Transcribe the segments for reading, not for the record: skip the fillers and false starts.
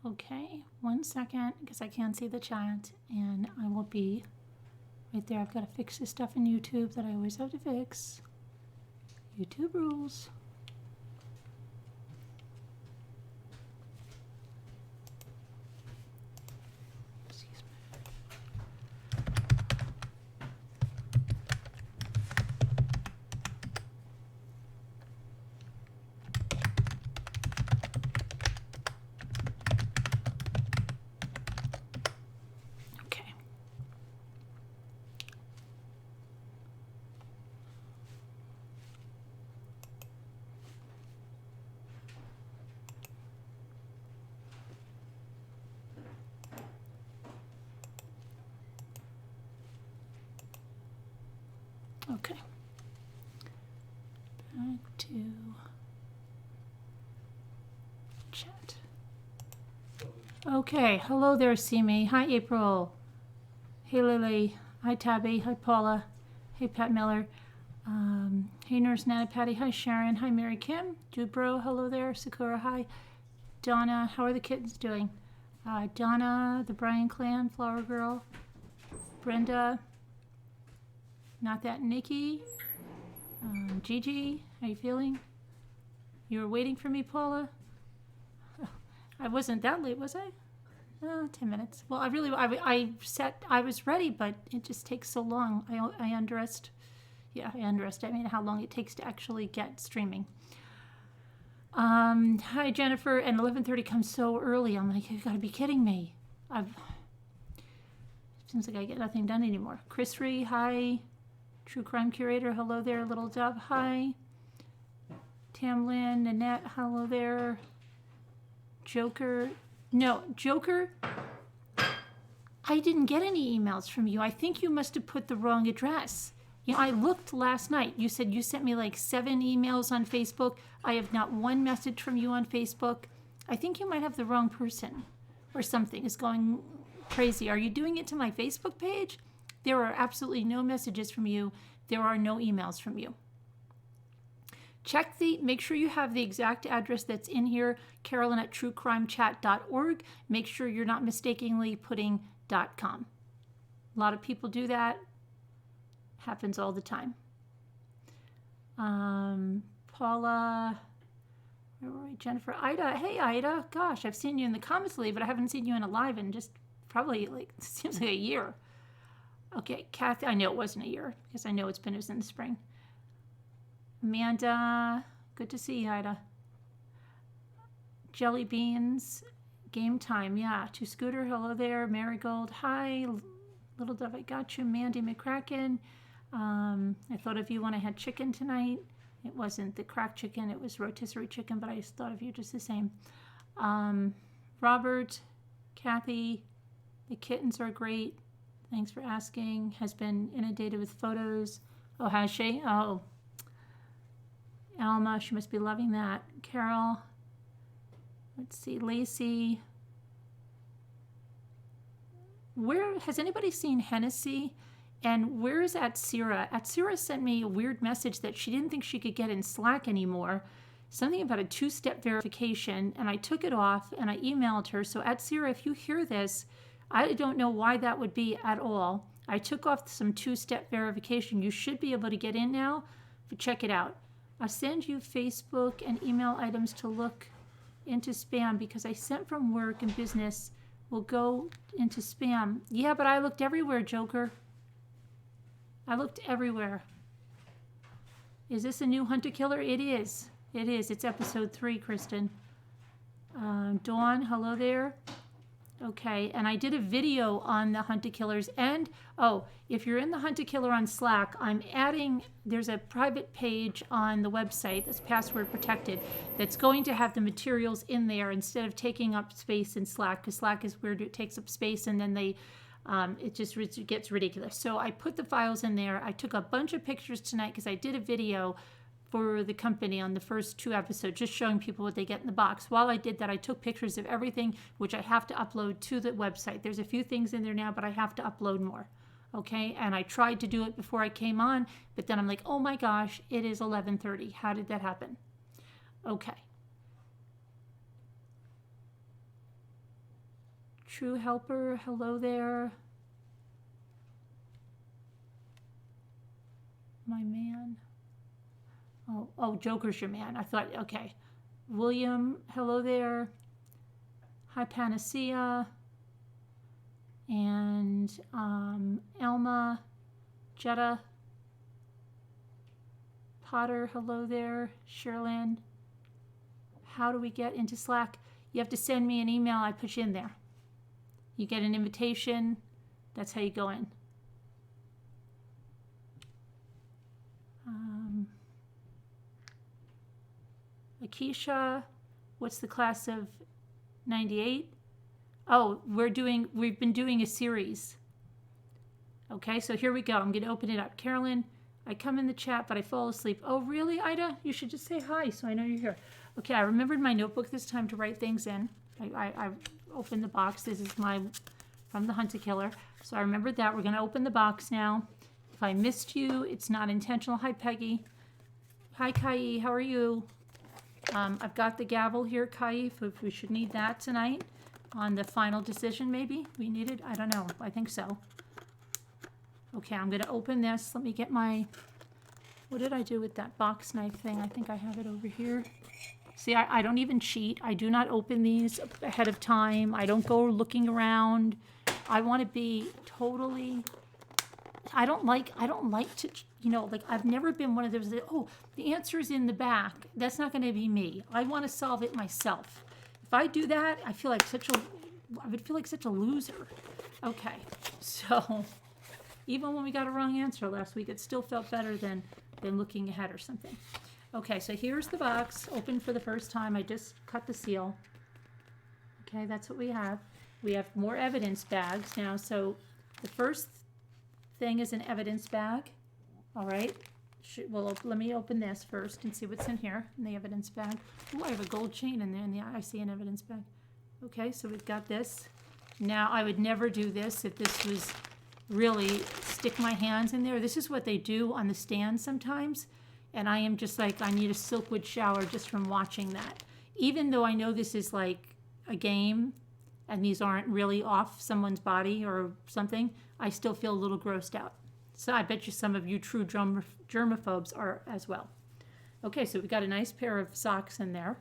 Okay, 1 second because I can't see the chat, and I will be right there. I've got to fix this stuff in YouTube that I always have to fix. YouTube rules. Excuse me. Okay. Okay. Back to chat. Okay, hello there, Simi. Hi, April. Hey, Lily. Hi, Tabby. Hi, Paula. Hey, Pat Miller. Hey, Nurse Nana Patty. Hi, Sharon. Hi, Mary Kim. Dubro. Hello there. Sakura. Hi. Donna. How are the kittens doing? Donna, the Bryan Clan, Flower Girl. Brenda. Not that Nikki. Gigi. How you feeling? You were waiting for me, Paula? I wasn't that late, was I? 10 minutes. Well, I was ready, but it just takes so long. I underestimated how long it takes to actually get streaming. Hi, Jennifer, and 11:30 comes so early. I'm like, you gotta be kidding me. Seems like I get nothing done anymore. Chris Ree, hi. True Crime Curator, hello there. Little Dove, hi. Tamlin, Nanette, hello there. Joker, I didn't get any emails from you. I think you must have put the wrong address. You know, I looked last night. You said you sent me like 7 emails on Facebook. I have not one message from you on Facebook. I think you might have the wrong person or something is going crazy. Are you doing it to my Facebook page? There are absolutely no messages from you. There are no emails from you. Make sure you have the exact address that's in here, Carolyn@truecrimechat.org. Make sure you're not mistakenly putting .com. A lot of people do that. Happens all the time. Paula, where were we? Jennifer, Ida. Hey, Ida. Gosh, I've seen you in the comments lately, but I haven't seen you in a live in just probably seems like a year. Okay, Kathy, I know it wasn't a year because I know it's been in the spring. Amanda, good to see you, Ida. Jelly Beans, Game Time, yeah. To Scooter, hello there. Marigold, hi. Little Dove, I got you. Mandy McCracken, I thought of you when I had chicken tonight. It wasn't the cracked chicken, it was rotisserie chicken, but I just thought of you just the same. Robert, Kathy, the kittens are great. Thanks for asking. Has been inundated with photos. Oh, has she? Oh. Alma, she must be loving that. Carol, let's see, Lacey. Where has anybody seen Hennessy? And where is Atsira? Atsira sent me a weird message that she didn't think she could get in Slack anymore. Something about a 2-step verification, and I took it off and I emailed her. So Atsira, if you hear this, I don't know why that would be at all. I took off some 2-step verification. You should be able to get in now, but check it out. I'll send you Facebook and email items to look into spam because I sent from work and business will go into spam. Yeah, but I looked everywhere, Joker. I looked everywhere. Is this a new Hunter Killer? It is. It is. It's episode 3, Kristen. Dawn, hello there. Okay, and I did a video on the Hunter Killers. And, if you're in the Hunter Killer on Slack, there's a private page on the website that's password protected that's going to have the materials in there instead of taking up space in Slack, because Slack is weird. It takes up space and then it just gets ridiculous. So I put the files in there. I took a bunch of pictures tonight because I did a video for the company on the first 2 episodes, just showing people what they get in the box. While I did that, I took pictures of everything, which I have to upload to the website. There's a few things in there now, but I have to upload more. Okay, and I tried to do it before I came on, but then I'm like, oh my gosh, it is 11:30. How did that happen? Okay. True Helper, hello there. My man. Oh, Joker's your man. I thought, okay. William, hello there. Hi, Panacea. And Elma, Jetta, Potter, hello there. Sherlyn. How do we get into Slack? You have to send me an email. I put you in there. You get an invitation. That's how you go in. Akeisha, what's the class of 98? Oh, we've been doing a series. Okay, so here we go. I'm going to open it up. Carolyn, I come in the chat, but I fall asleep. Oh, really, Ida? You should just say hi so I know you're here. Okay, I remembered my notebook this time to write things in. I opened the box. This is from the Hunter Killer. So I remembered that. We're going to open the box now. If I missed you, it's not intentional. Hi, Peggy. Hi, Kai. How are you? I've got the gavel here, Kai, if we should need that tonight on the final decision, maybe we need it. I don't know. I think so. Okay, I'm going to open this. Let me get what did I do with that box knife thing? I think I have it over here. See, I don't even cheat. I do not open these ahead of time. I don't go looking around. I want to be totally... I don't like to, like I've never been one of those that, oh, the answer is in the back. That's not going to be me. I want to solve it myself. If I do that, I would feel like such a loser. Okay, so even when we got a wrong answer last week, it still felt better than looking ahead or something. Okay, so here's the box, open for the first time. I just cut the seal. Okay, that's what we have. We have more evidence bags now. So the first thing is an evidence bag. All right. Well, let me open this first and see what's in here in the evidence bag. Oh, I have a gold chain in there. I see an evidence bag. Okay, so we've got this. Now, I would never do this if this was really stick my hands in there. This is what they do on the stand sometimes. And I am just like, I need a Silkwood shower just from watching that. Even though I know this is like a game and these aren't really off someone's body or something, I still feel a little grossed out. So I bet you some of you true germaphobes are as well. Okay, so we've got a nice pair of socks in there.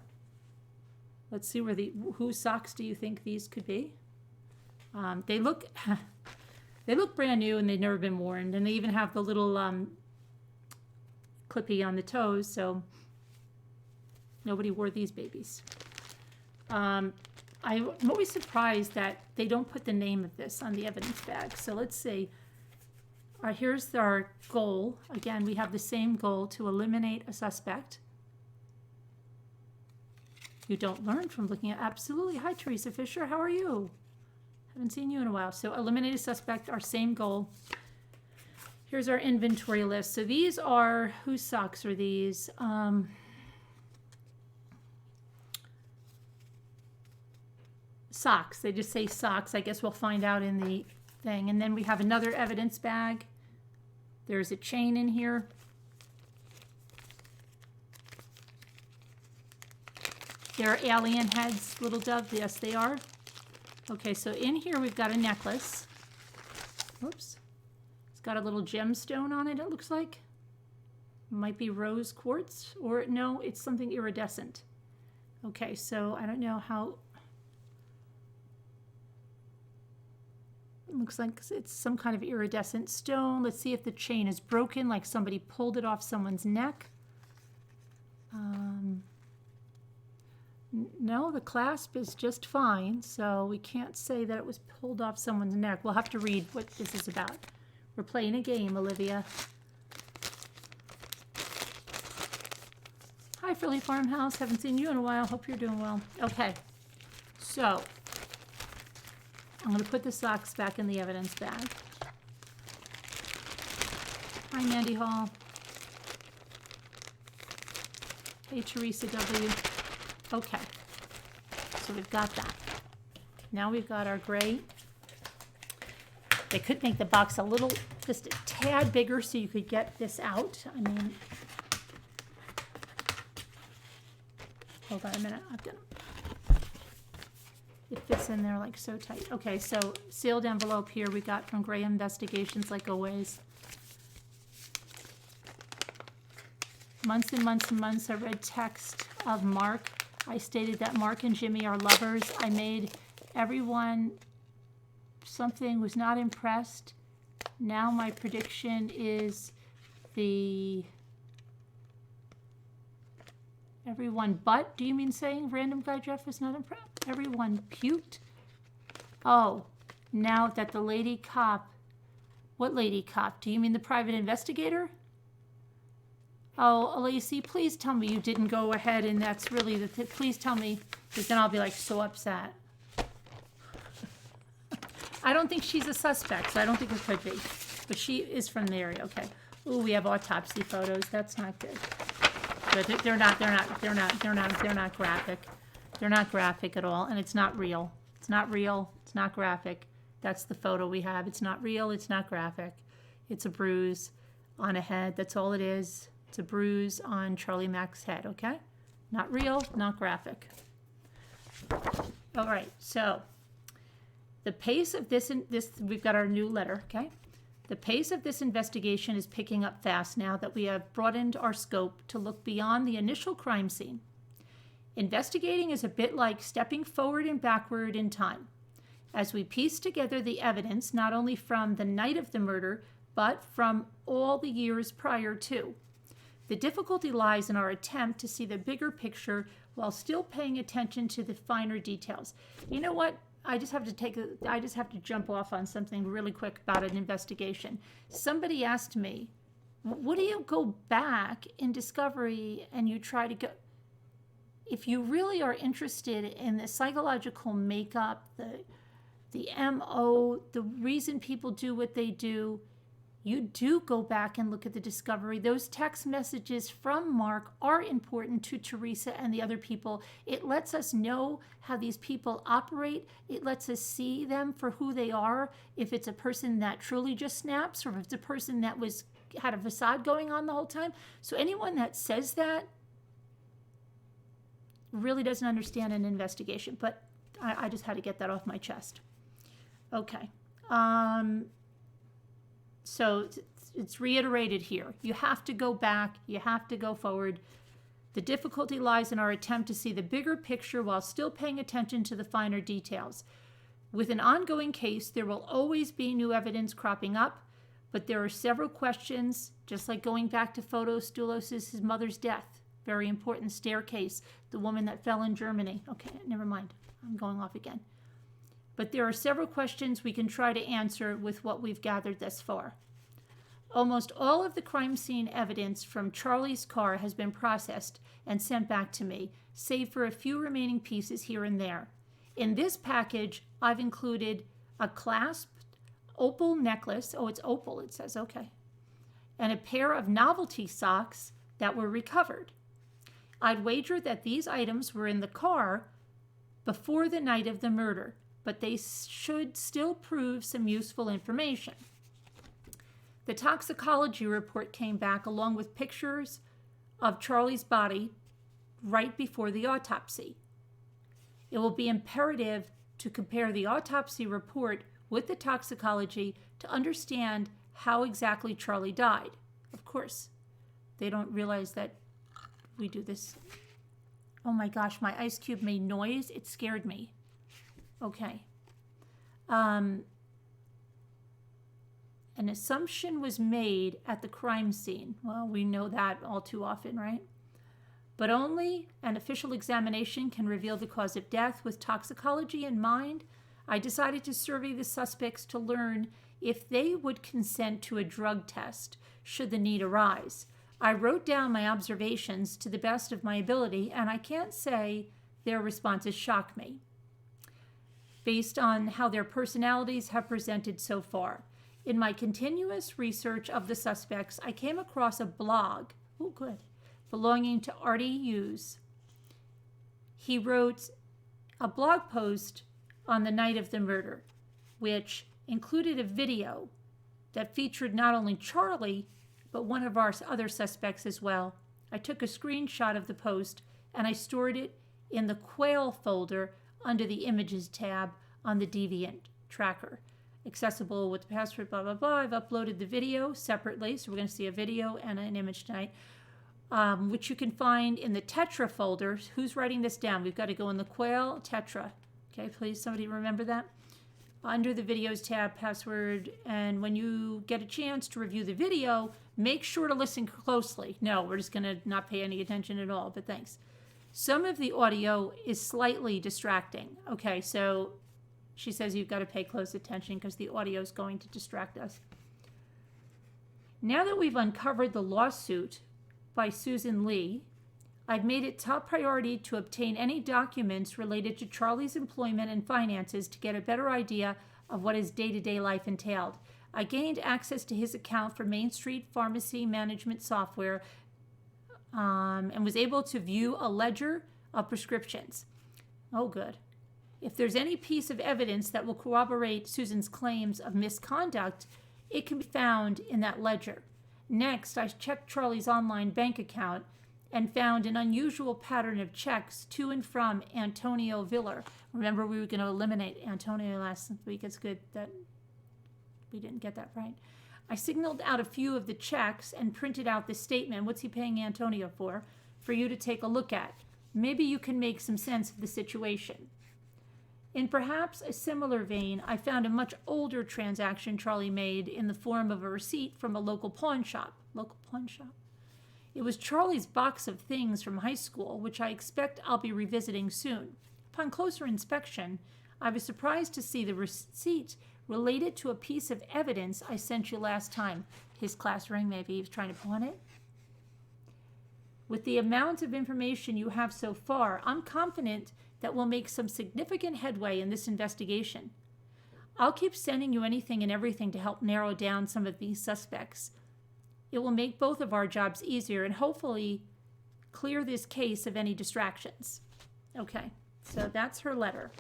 Let's see whose socks do you think these could be? They look brand new and they've never been worn, and they even have the little clippy on the toes, so nobody wore these babies. I'm always surprised that they don't put the name of this on the evidence bag. So let's see. Here's our goal. Again, we have the same goal, to eliminate a suspect. You don't learn from looking at... Absolutely. Hi, Teresa Fisher. How are you? Haven't seen you in a while. So eliminate a suspect, our same goal. Here's our inventory list. So these are... Whose socks are these? Socks. They just say socks. I guess we'll find out in the thing. And then we have another evidence bag. There's a chain in here. They're alien heads, Little Dove. Yes, they are. Okay, so in here we've got a necklace. Whoops. It's got a little gemstone on it, it looks like. Might be rose quartz, or no, it's something iridescent. Okay, so I don't know how... It looks like it's some kind of iridescent stone. Let's see if the chain is broken, like somebody pulled it off someone's neck. No, the clasp is just fine, so we can't say that it was pulled off someone's neck. We'll have to read what this is about. We're playing a game, Olivia. Hi, Frilly Farmhouse. Haven't seen you in a while. Hope you're doing well. Okay, so... I'm going to put the socks back in the evidence bag. Hi, Mandy Hall. Hey, Teresa W. Okay, so we've got that. Now we've got our gray. They could make the box a little, just a tad bigger so you could get this out. I mean, hold on a minute. I've got It fits in there like so tight. Okay, so sealed envelope here we got from Gray Investigations, like always. Months and months and months I read text of Mark. I stated that Mark and Jimmy are lovers. I made everyone something, was not impressed. Now my prediction is everyone but, do you mean saying Random Guy Jeff was not impressed? Everyone puked? Oh, now that the lady cop, what lady cop? Do you mean the private investigator? Oh, Lacey, please tell me you didn't go ahead and that's really please tell me, because then I'll be like so upset. I don't think she's a suspect, so I don't think it could be. But she is from the area, okay. Ooh, we have autopsy photos. That's not good. But they're not graphic. They're not graphic at all, and it's not real. It's not real. It's not graphic. That's the photo we have. It's not real. It's not graphic. It's a bruise on a head. That's all it is. It's a bruise on Charlie Mack's head, okay? Not real, not graphic. All right, so the pace of this, we've got our new letter, okay? The pace of this investigation is picking up fast now that we have broadened our scope to look beyond the initial crime scene. Investigating is a bit like stepping forward and backward in time. As we piece together the evidence, not only from the night of the murder, but from all the years prior to. The difficulty lies in our attempt to see the bigger picture while still paying attention to the finer details. You know what? I just have to jump off on something really quick about an investigation. Somebody asked me, what do you go back in discovery and you try to go? If you really are interested in the psychological makeup, the MO, the reason people do what they do, you do go back and look at the discovery. Those text messages from Mark are important to Teresa and the other people. It lets us know how these people operate. It lets us see them for who they are. If it's a person that truly just snaps, or if it's a person that had a facade going on the whole time. So anyone that says that really doesn't understand an investigation. But I just had to get that off my chest. Okay. So it's reiterated here. You have to go back. You have to go forward. The difficulty lies in our attempt to see the bigger picture while still paying attention to the finer details. With an ongoing case, there will always be new evidence cropping up, but there are several questions, just like going back to Fotis Dulos' his mother's death. Very important staircase, the woman that fell in Germany. Okay, never mind. I'm going off again. But there are several questions we can try to answer with what we've gathered thus far. Almost all of the crime scene evidence from Charlie's car has been processed and sent back to me, save for a few remaining pieces here and there. In this package, I've included a clasped opal necklace. Oh, it's opal, it says, okay. And a pair of novelty socks that were recovered. I'd wager that these items were in the car before the night of the murder, but they should still prove some useful information. The toxicology report came back along with pictures of Charlie's body right before the autopsy. It will be imperative to compare the autopsy report with the toxicology to understand how exactly Charlie died. Of course, they don't realize that we do this. Oh my gosh, my ice cube made noise. It scared me. Okay. An assumption was made at the crime scene. Well, we know that all too often, right? But only an official examination can reveal the cause of death. With toxicology in mind, I decided to survey the suspects to learn if they would consent to a drug test should the need arise. I wrote down my observations to the best of my ability, and I can't say their responses shock me, based on how their personalities have presented so far. In my continuous research of the suspects, I came across a blog, belonging to Artie Hughes. He wrote a blog post on the night of the murder, which included a video that featured not only Charlie, but one of our other suspects as well. I took a screenshot of the post and I stored it in the Quail folder under the Images tab on the Deviant tracker. Accessible with the password, blah, blah, blah. I've uploaded the video separately, so we're going to see a video and an image tonight, which you can find in the Tetra folder. Who's writing this down? We've got to go in the Quail Tetra. Okay, please, somebody remember that. Under the Videos tab, password, and when you get a chance to review the video, make sure to listen closely. No, we're just going to not pay any attention at all, but thanks. Some of the audio is slightly distracting. Okay, so she says you've got to pay close attention because the audio is going to distract us. Now that we've uncovered the lawsuit by Susan Lee, I've made it top priority to obtain any documents related to Charlie's employment and finances to get a better idea of what his day-to-day life entailed. I gained access to his account for Main Street Pharmacy Management Software and was able to view a ledger of prescriptions. Oh, good. If there's any piece of evidence that will corroborate Susan's claims of misconduct, it can be found in that ledger. Next, I checked Charlie's online bank account and found an unusual pattern of checks to and from Antonio Villar. Remember, we were going to eliminate Antonio last week. It's good that we didn't get that right. I signaled out a few of the checks and printed out the statement, what's he paying Antonio for you to take a look at. Maybe you can make some sense of the situation. In perhaps a similar vein, I found a much older transaction Charlie made in the form of a receipt from a local pawn shop. It was Charlie's box of things from high school, which I expect I'll be revisiting soon. Upon closer inspection, I was surprised to see the receipt related to a piece of evidence I sent you last time. His class ring, maybe he was trying to pawn it. With the amount of information you have so far, I'm confident that we'll make some significant headway in this investigation. I'll keep sending you anything and everything to help narrow down some of these suspects. It will make both of our jobs easier and hopefully clear this case of any distractions. Okay, so that's her letter.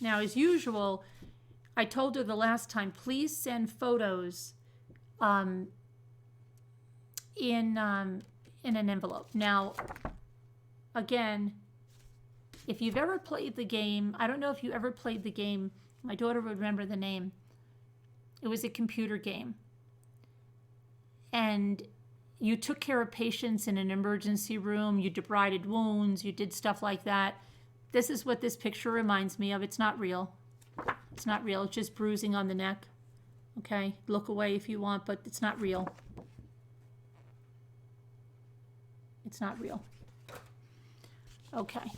Now, as usual, I told her the last time, please send photos in an envelope. Now, again, if you've ever played the game, I don't know if you ever played the game. My daughter would remember the name. It was a computer game. And you took care of patients in an emergency room. You debrided wounds. You did stuff like that. This is what this picture reminds me of. It's not real. It's not real. It's just bruising on the neck. Okay? Look away if you want, but it's not real. It's not real. Okay.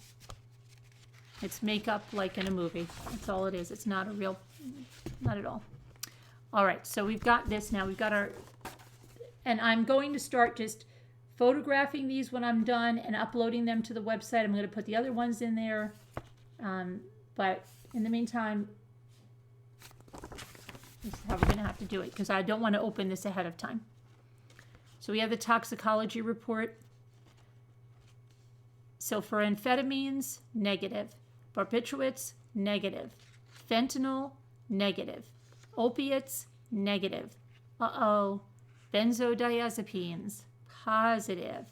It's makeup like in a movie. That's all it is. It's not a real, not at all. All right, so we've got this now. We've got our, and I'm going to start just photographing these when I'm done and uploading them to the website. I'm going to put the other ones in there. But in the meantime, this is how we're going to have to do it because I don't want to open this ahead of time. So we have the toxicology report. So for amphetamines, negative. Barbiturates, negative. Fentanyl, negative. Opiates, negative. Benzodiazepines, positive.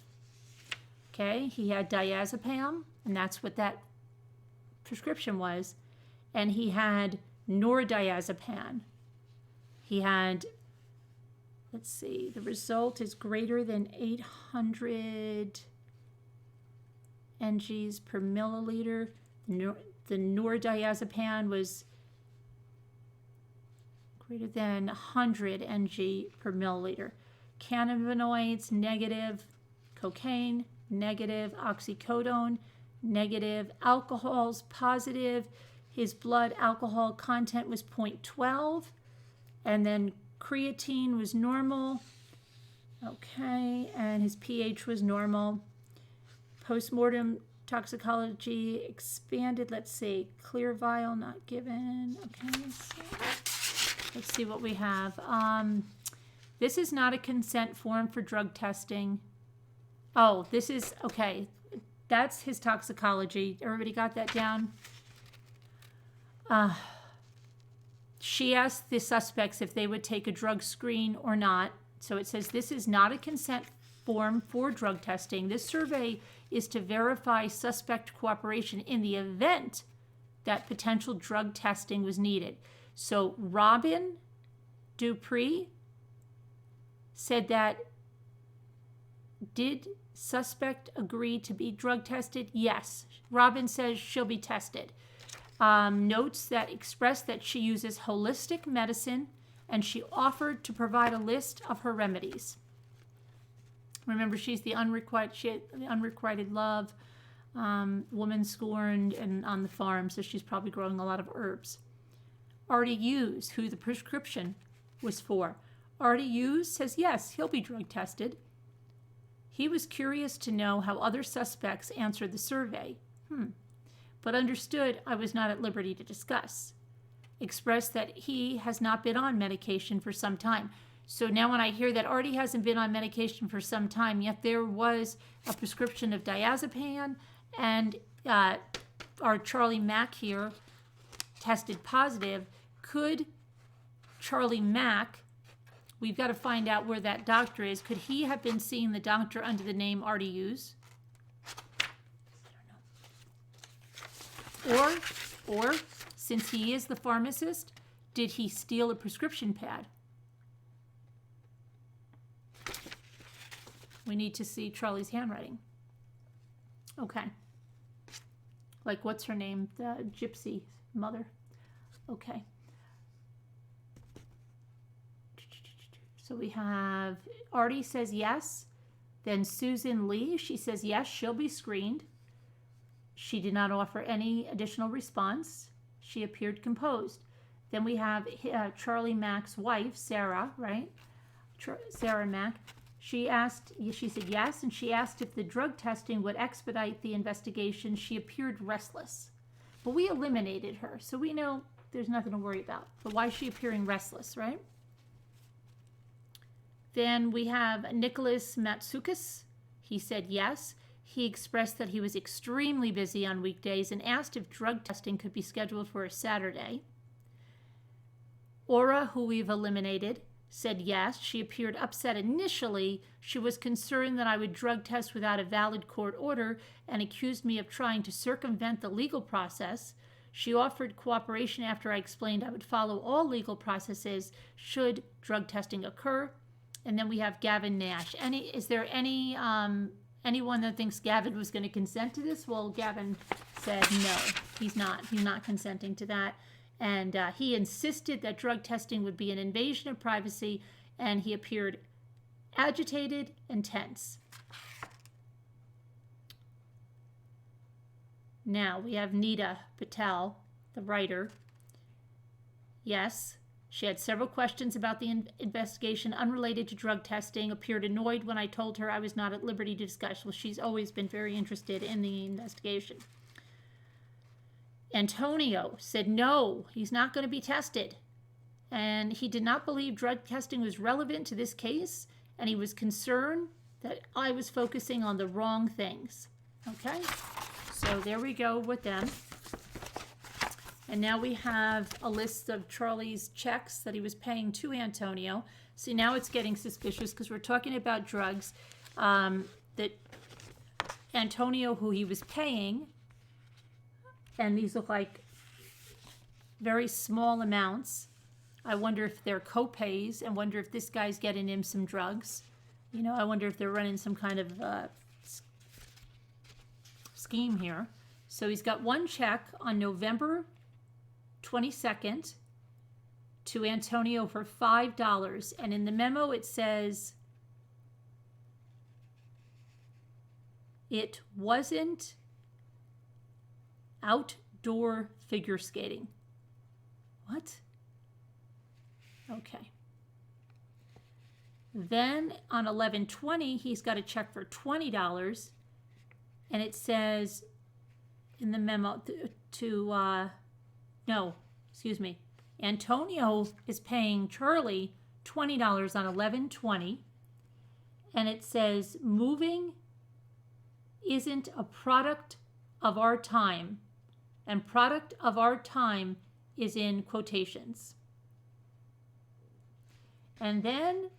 Okay, he had diazepam, and that's what that prescription was. And he had nordiazepam. He had, let's see, the result is greater than 800 NGs per milliliter. The nordiazepam was greater than 100 ng per milliliter. Cannabinoids, negative. Cocaine, negative. Oxycodone, negative. Alcohols, positive. His blood alcohol content was 0.12. And then creatine was normal. Okay, and his pH was normal. Postmortem toxicology expanded. Let's see. Clear vial not given. Okay, let's see what we have. This is not a consent form for drug testing. Oh, this is, okay. That's his toxicology. Everybody got that down? She asked the suspects if they would take a drug screen or not. So it says this is not a consent form for drug testing. This survey is to verify suspect cooperation in the event that potential drug testing was needed. So Robin Dupree said that, did suspect agree to be drug tested? Yes. Robin says she'll be tested. Notes that express that she uses holistic medicine, and she offered to provide a list of her remedies. Remember, she's the unrequited love, woman scorned, and on the farm, so she's probably growing a lot of herbs. Artie Hughes, who the prescription was for. Artie Hughes says yes, he'll be drug tested. He was curious to know how other suspects answered the survey, but understood I was not at liberty to discuss. Expressed that he has not been on medication for some time. So now when I hear that Artie hasn't been on medication for some time, yet there was a prescription of diazepam, and our Charlie Mack here tested positive, could Charlie Mack, we've got to find out where that doctor is, could he have been seeing the doctor under the name Artie Hughes? I don't know. Or, since he is the pharmacist, did he steal a prescription pad? We need to see Charlie's handwriting. Okay. Like, what's her name? The gypsy mother. Okay. So we have Artie says yes. Then Susan Lee, she says yes, she'll be screened. She did not offer any additional response. She appeared composed. Then we have Charlie Mack's wife, Sarah, right? Sarah Mack. She said yes, and she asked if the drug testing would expedite the investigation. She appeared restless. But we eliminated her, so we know there's nothing to worry about. But why is she appearing restless, right? Then we have Nicholas Matsoukas. He said yes. He expressed that he was extremely busy on weekdays and asked if drug testing could be scheduled for a Saturday. Aura, who we've eliminated, said yes. She appeared upset initially. She was concerned that I would drug test without a valid court order and accused me of trying to circumvent the legal process. She offered cooperation after I explained I would follow all legal processes should drug testing occur. And then we have Gavin Nash. Is there anyone that thinks Gavin was going to consent to this? Well, Gavin said no, he's not. He's not consenting to that. And he insisted that drug testing would be an invasion of privacy, and he appeared agitated and tense. Now we have Nita Patel, the writer. Yes, she had several questions about the investigation unrelated to drug testing, appeared annoyed when I told her I was not at liberty to discuss. Well, she's always been very interested in the investigation. Antonio said no, he's not going to be tested. And he did not believe drug testing was relevant to this case, and he was concerned that I was focusing on the wrong things. Okay, so there we go with them. And now we have a list of Charlie's checks that he was paying to Antonio. See, now it's getting suspicious because we're talking about drugs that Antonio, who he was paying, and these look like very small amounts. I wonder if they're co-pays, and wonder if this guy's getting him some drugs. You know, I wonder if they're running some kind of scheme here. So he's got one check on November 22nd to Antonio for $5. And in the memo it says it wasn't outdoor figure skating. What? Okay. Then on 11/20, he's got a check for $20, and it says in the memo Antonio is paying Charlie $20 on 11/20, and it says moving isn't a product of our time, and product of our time is in quotations. And then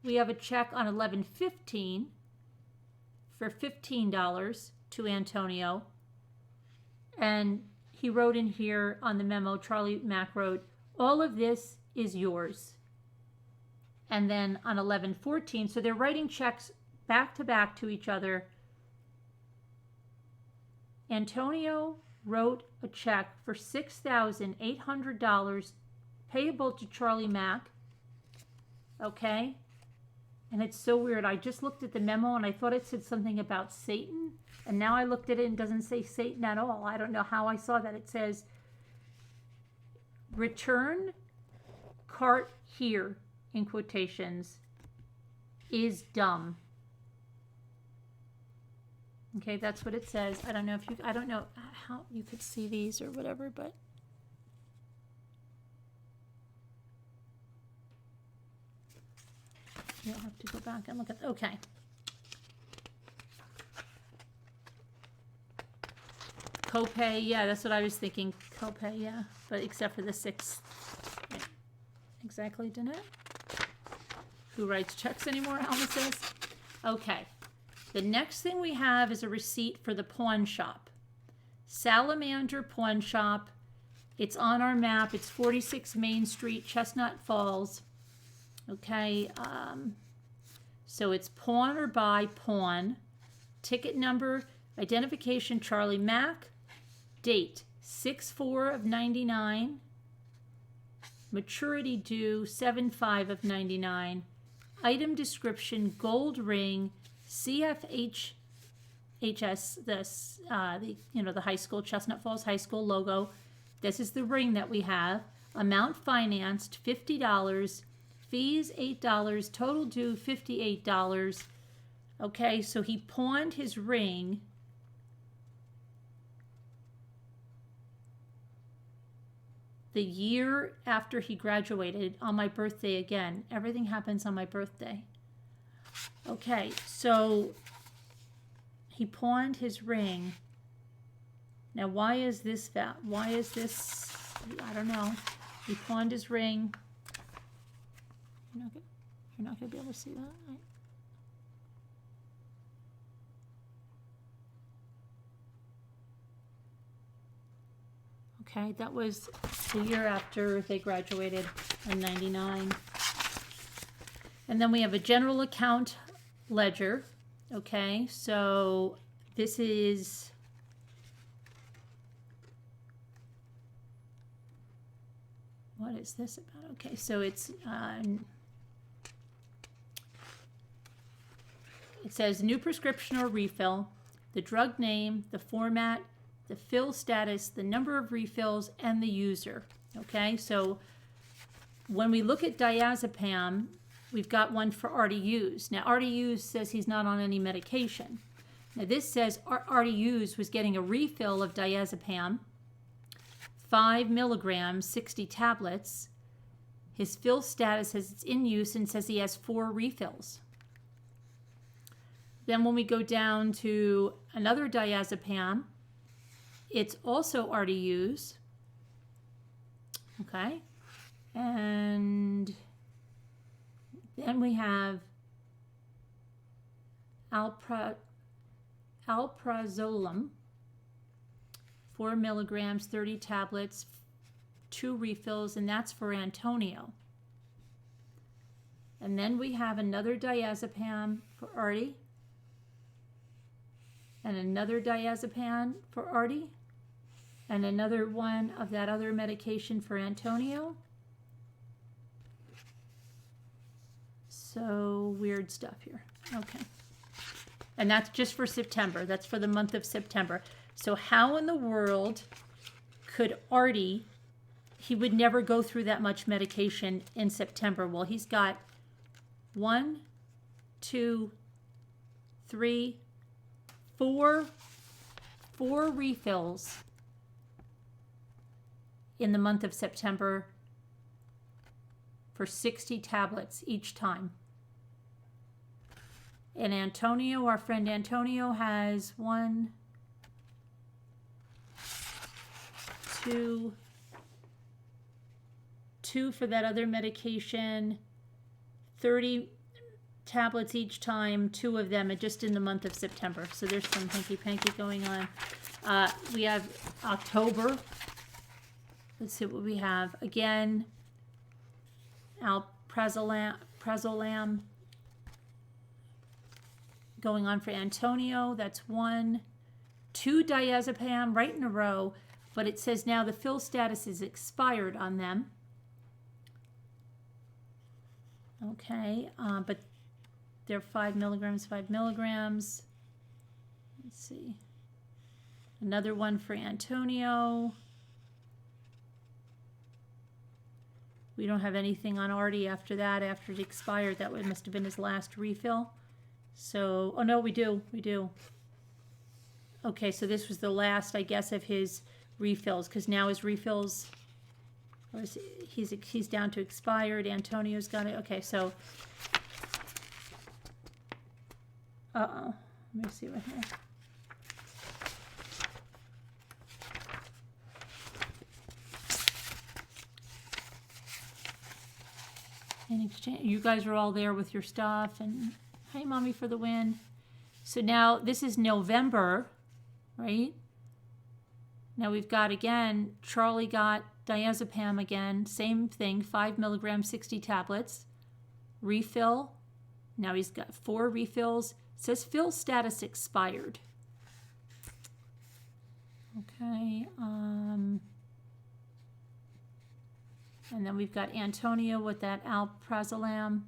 we have a check on 11/15 for $15 to Antonio. And he wrote in here on the memo, Charlie Mack wrote, all of this is yours. And then on 11/14, so they're writing checks back to back to each other. Antonio wrote a check for $6,800 payable to Charlie Mack. Okay? And it's so weird. I just looked at the memo and I thought it said something about Satan. And now I looked at it and it doesn't say Satan at all. I don't know how I saw that. It says, return cart here, in quotations, is dumb. Okay, that's what it says. I don't know if you, I don't know how you could see these or whatever, but you'll have to go back and look at, okay. Copay, yeah, that's what I was thinking. Copay, yeah, but except for the 6th. Yeah. Exactly, Danette. Who writes checks anymore, Alma says? Okay. The next thing we have is a receipt for the pawn shop. Salamander Pawn Shop. It's on our map. It's 46 Main Street, Chestnut Falls. Okay. So it's pawn or buy pawn. Ticket number, identification, Charlie Mack. Date, 6/4/99. Maturity due, 7/5/99. Item description, gold ring, CFHS, the high school, Chestnut Falls High School logo. This is the ring that we have. Amount financed, $50. Fees, $8. Total due, $58. Okay, so he pawned his ring. The year after he graduated, on my birthday again. Everything happens on my birthday. Okay, so he pawned his ring. Now, why is this, I don't know. He pawned his ring. You're not going to be able to see that, right? Okay, that was the year after they graduated in 99. And then we have a general account ledger. Okay, so this is what is this about? Okay, so it's it says new prescription or refill, the drug name, the format, the fill status, the number of refills, and the user. Okay, so when we look at diazepam, we've got one for Artie Hughes. Now, Artie Hughes says he's not on any medication. Now, this says Artie Hughes was getting a refill of diazepam, 5 milligrams, 60 tablets. His fill status says it's in use and says he has 4 refills. Then when we go down to another diazepam, it's also Artie Hughes. Okay. And then we have alprazolam, 4 milligrams, 30 tablets, 2 refills, and that's for Antonio. And then we have another diazepam for Artie, and another diazepam for Artie, and another one of that other medication for Antonio. So weird stuff here. Okay. And that's just for September. That's for the month of September. So how in the world could Artie, he would never go through that much medication in September. Well, he's got 1, 2, 3, 4 refills in the month of September for 60 tablets each time. And Antonio, our friend Antonio, has 1, 2 for that other medication, 30 tablets each time, 2 of them, and just in the month of September. So there's some hanky-panky going on. We have October. Let's see what we have. Again, alprazolam going on for Antonio. That's 1. 2 diazepam right in a row, but it says now the fill status is expired on them. Okay, but they're 5 milligrams, 5 milligrams. Let's see. Another one for Antonio. We don't have anything on Artie after that, after it expired. That must have been his last refill. So, oh no, we do. Okay, so this was the last, I guess, of his refills, because now his refills, he's down to expired. Antonio's got it. Okay, so, let me see what here. In exchange, you guys are all there with your stuff, and hey, mommy for the win. So now this is November, right? Now we've got, again, Charlie got diazepam again, same thing, 5 milligrams, 60 tablets, refill. Now he's got 4 refills. It says fill status expired. Okay, and then we've got Antonio with that alprazolam.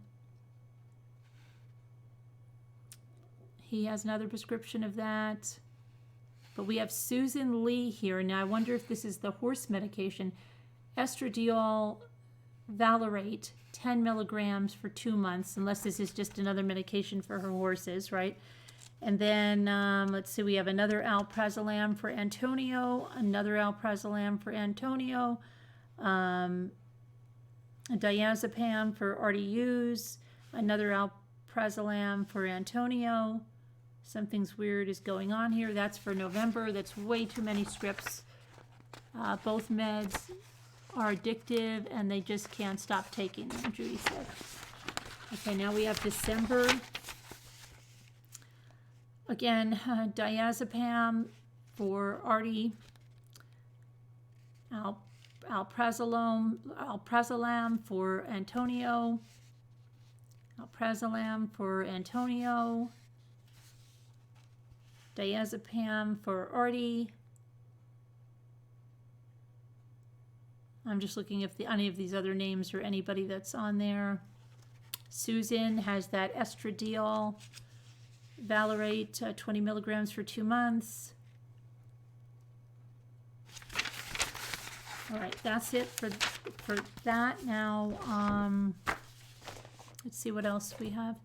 He has another prescription of that. But we have Susan Lee here. Now I wonder if this is the horse medication. Estradiol valerate, 10 milligrams for 2 months, unless this is just another medication for her horses, right? And then, let's see, we have another alprazolam for Antonio, another alprazolam for Antonio, a diazepam for RDUs, another alprazolam for Antonio. Something's weird is going on here. That's for November. That's way too many scripts. Both meds are addictive, and they just can't stop taking them, Judy said. Okay, now we have December. Again, diazepam for Artie, alprazolam for Antonio, alprazolam for Antonio, diazepam for Artie. I'm just looking if any of these other names or anybody that's on there. Susan has that estradiol valerate, 20 milligrams for 2 months. All right, that's it for that. Now, let's see what else we have.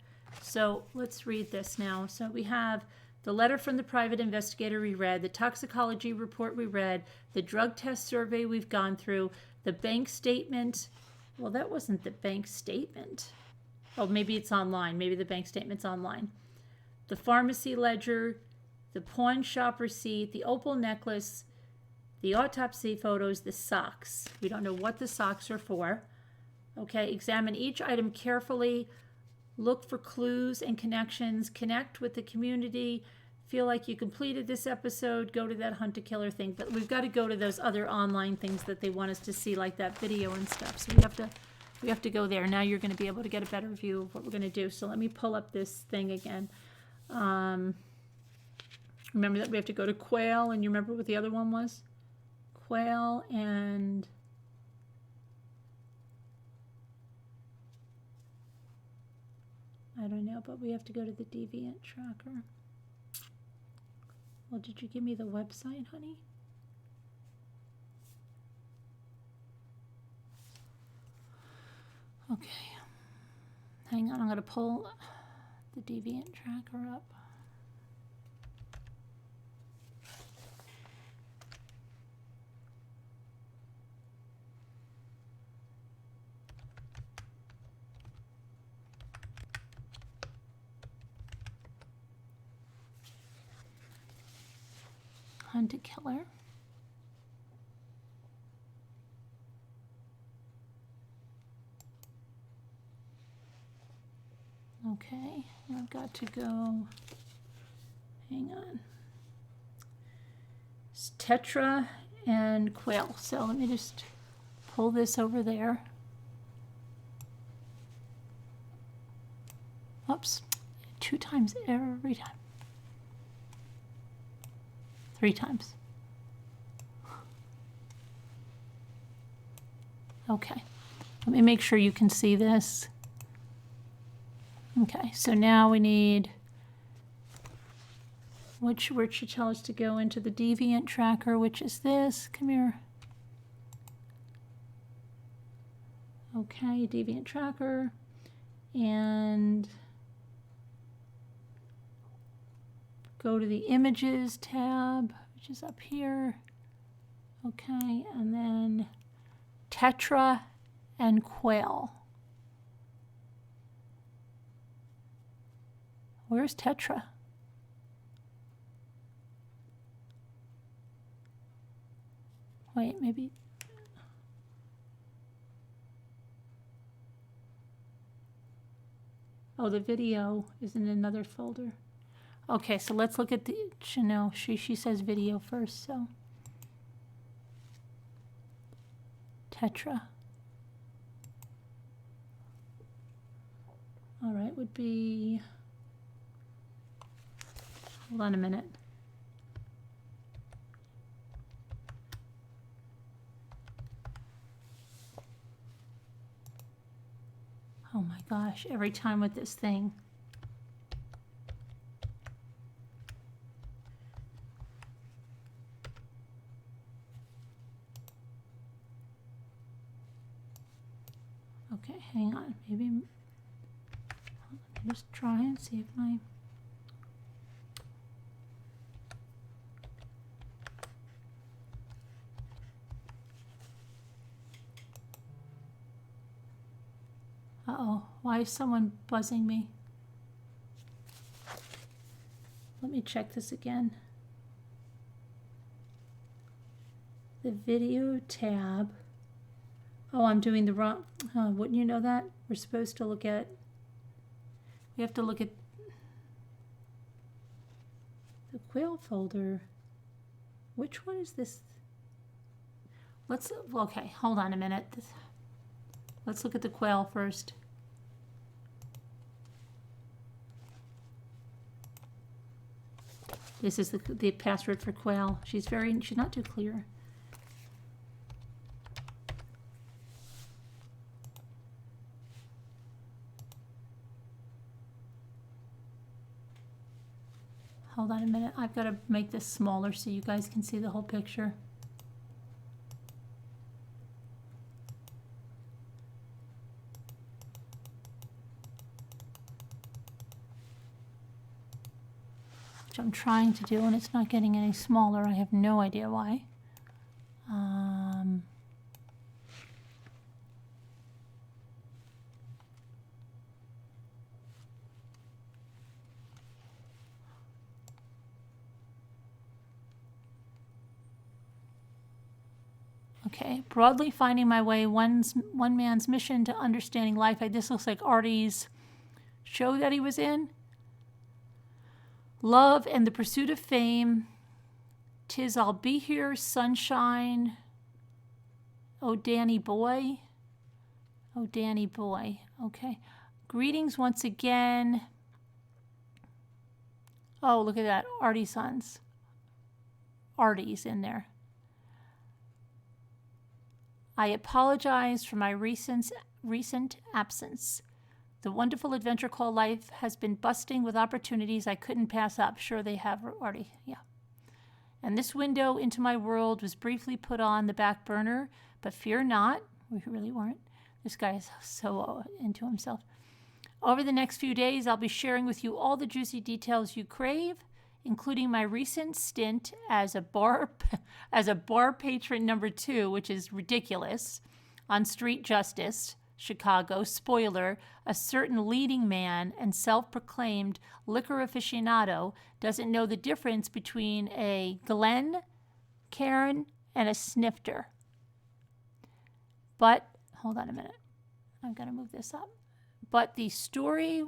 So let's read this now. So we have the letter from the private investigator we read, the toxicology report we read, the drug test survey we've gone through, the bank statement. Well, that wasn't the bank statement. Oh, maybe it's online. Maybe the bank statement's online. The pharmacy ledger, the pawn shop receipt, the opal necklace, the autopsy photos, the socks. We don't know what the socks are for. Okay, examine each item carefully. Look for clues and connections. Connect with the community. Feel like you completed this episode. Go to that Hunt a Killer thing. But we've got to go to those other online things that they want us to see, like that video and stuff. So we have to go there. Now you're going to be able to get a better view of what we're going to do. So let me pull up this thing again. Remember that we have to go to Quail, and you remember what the other one was? Quail and I don't know, but we have to go to the Deviant Tracker. Well, did you give me the website, honey? Okay. Hang on, I'm going to pull the Deviant Tracker up. Hunt a Killer. Okay, I've got to go, hang on. It's tetra and quail. So let me just pull this over there. Oops, 2 times every time. 3 times. Okay, let me make sure you can see this. Okay, so now we need, which word should tell us to go into the deviant tracker, which is this. Come here. Okay, deviant tracker. And go to the images tab, which is up here. Okay, and then tetra and quail. Where's tetra? Wait, maybe. Oh, the video is in another folder. Okay, so let's look at the, no, she says video first, so. Tetra. All right, would be, hold on a minute. Oh my gosh, every time with this thing. Okay, hang on, maybe, let me just try and see if my, uh-oh, why is someone buzzing me? Let me check this again. The video tab. Oh, I'm doing the wrong, wouldn't you know that? We're supposed to look at, we have to look at the quail folder. Which one is this? Let's, okay, hold on a minute. Let's look at the quail first. This is the password for quail. She's not too clear. Hold on a minute. I've got to make this smaller so you guys can see the whole picture. Which I'm trying to do, and it's not getting any smaller. I have no idea why. Okay, broadly finding my way, one man's mission to understanding life. This looks like Artie's show that he was in. Love and the pursuit of fame. 'Tis I'll be here, sunshine. Oh, Danny boy. Oh, Danny boy. Okay. Greetings once again. Oh, look at that. Artie Sons. Artie's in there. I apologize for my recent absence. The wonderful adventure called life has been busting with opportunities I couldn't pass up. Sure they have, Artie. Yeah. And this window into my world was briefly put on the back burner, but fear not. We really weren't. This guy is so into himself. Over the next few days, I'll be sharing with you all the juicy details you crave, including my recent stint as a bar patron #2, which is ridiculous, on Street Justice, Chicago. Spoiler, a certain leading man and self-proclaimed liquor aficionado doesn't know the difference between a Glen, Karen, and a snifter. But, hold on a minute. I've got to move this up. But the story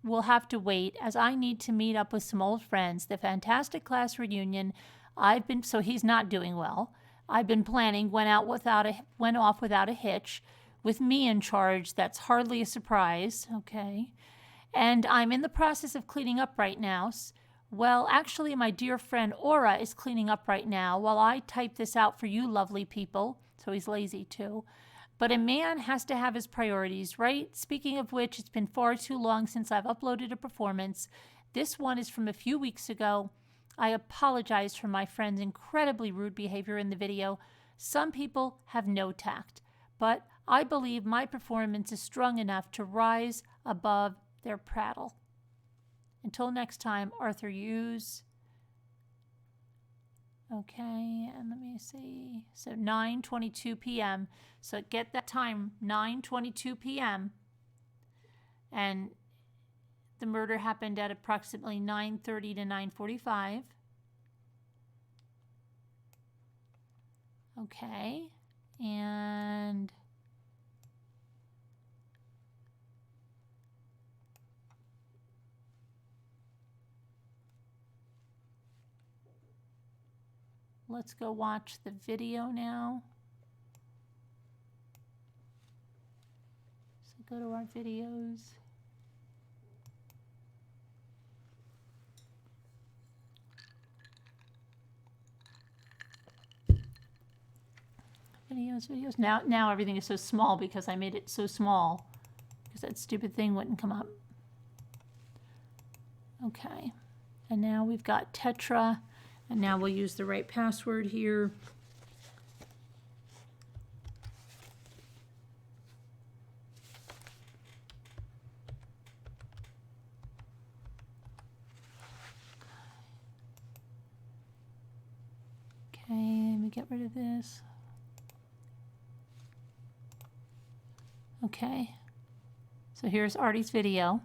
will have to wait, as I need to meet up with some old friends. The fantastic class reunion so he's not doing well. I've been planning went off without a hitch, with me in charge. That's hardly a surprise, okay? And I'm in the process of cleaning up right now. Well, actually, my dear friend Aura is cleaning up right now while I type this out for you lovely people. So he's lazy too. But a man has to have his priorities, right? Speaking of which, it's been far too long since I've uploaded a performance. This one is from a few weeks ago. I apologize for my friend's incredibly rude behavior in the video. Some people have no tact, but I believe my performance is strong enough to rise above their prattle. Until next time, Arthur Hughes. Okay, and let me see. So 9:22 p.m. So get that time, 9:22 p.m. And the murder happened at approximately 9:30 to 9:45. Okay, and let's go watch the video now. So go to our videos. Videos. Now everything is so small because I made it so small because that stupid thing wouldn't come up. Okay, and now we've got Tetra, and now we'll use the right password here. Okay, let me get rid of this. Okay, so here's Artie's video.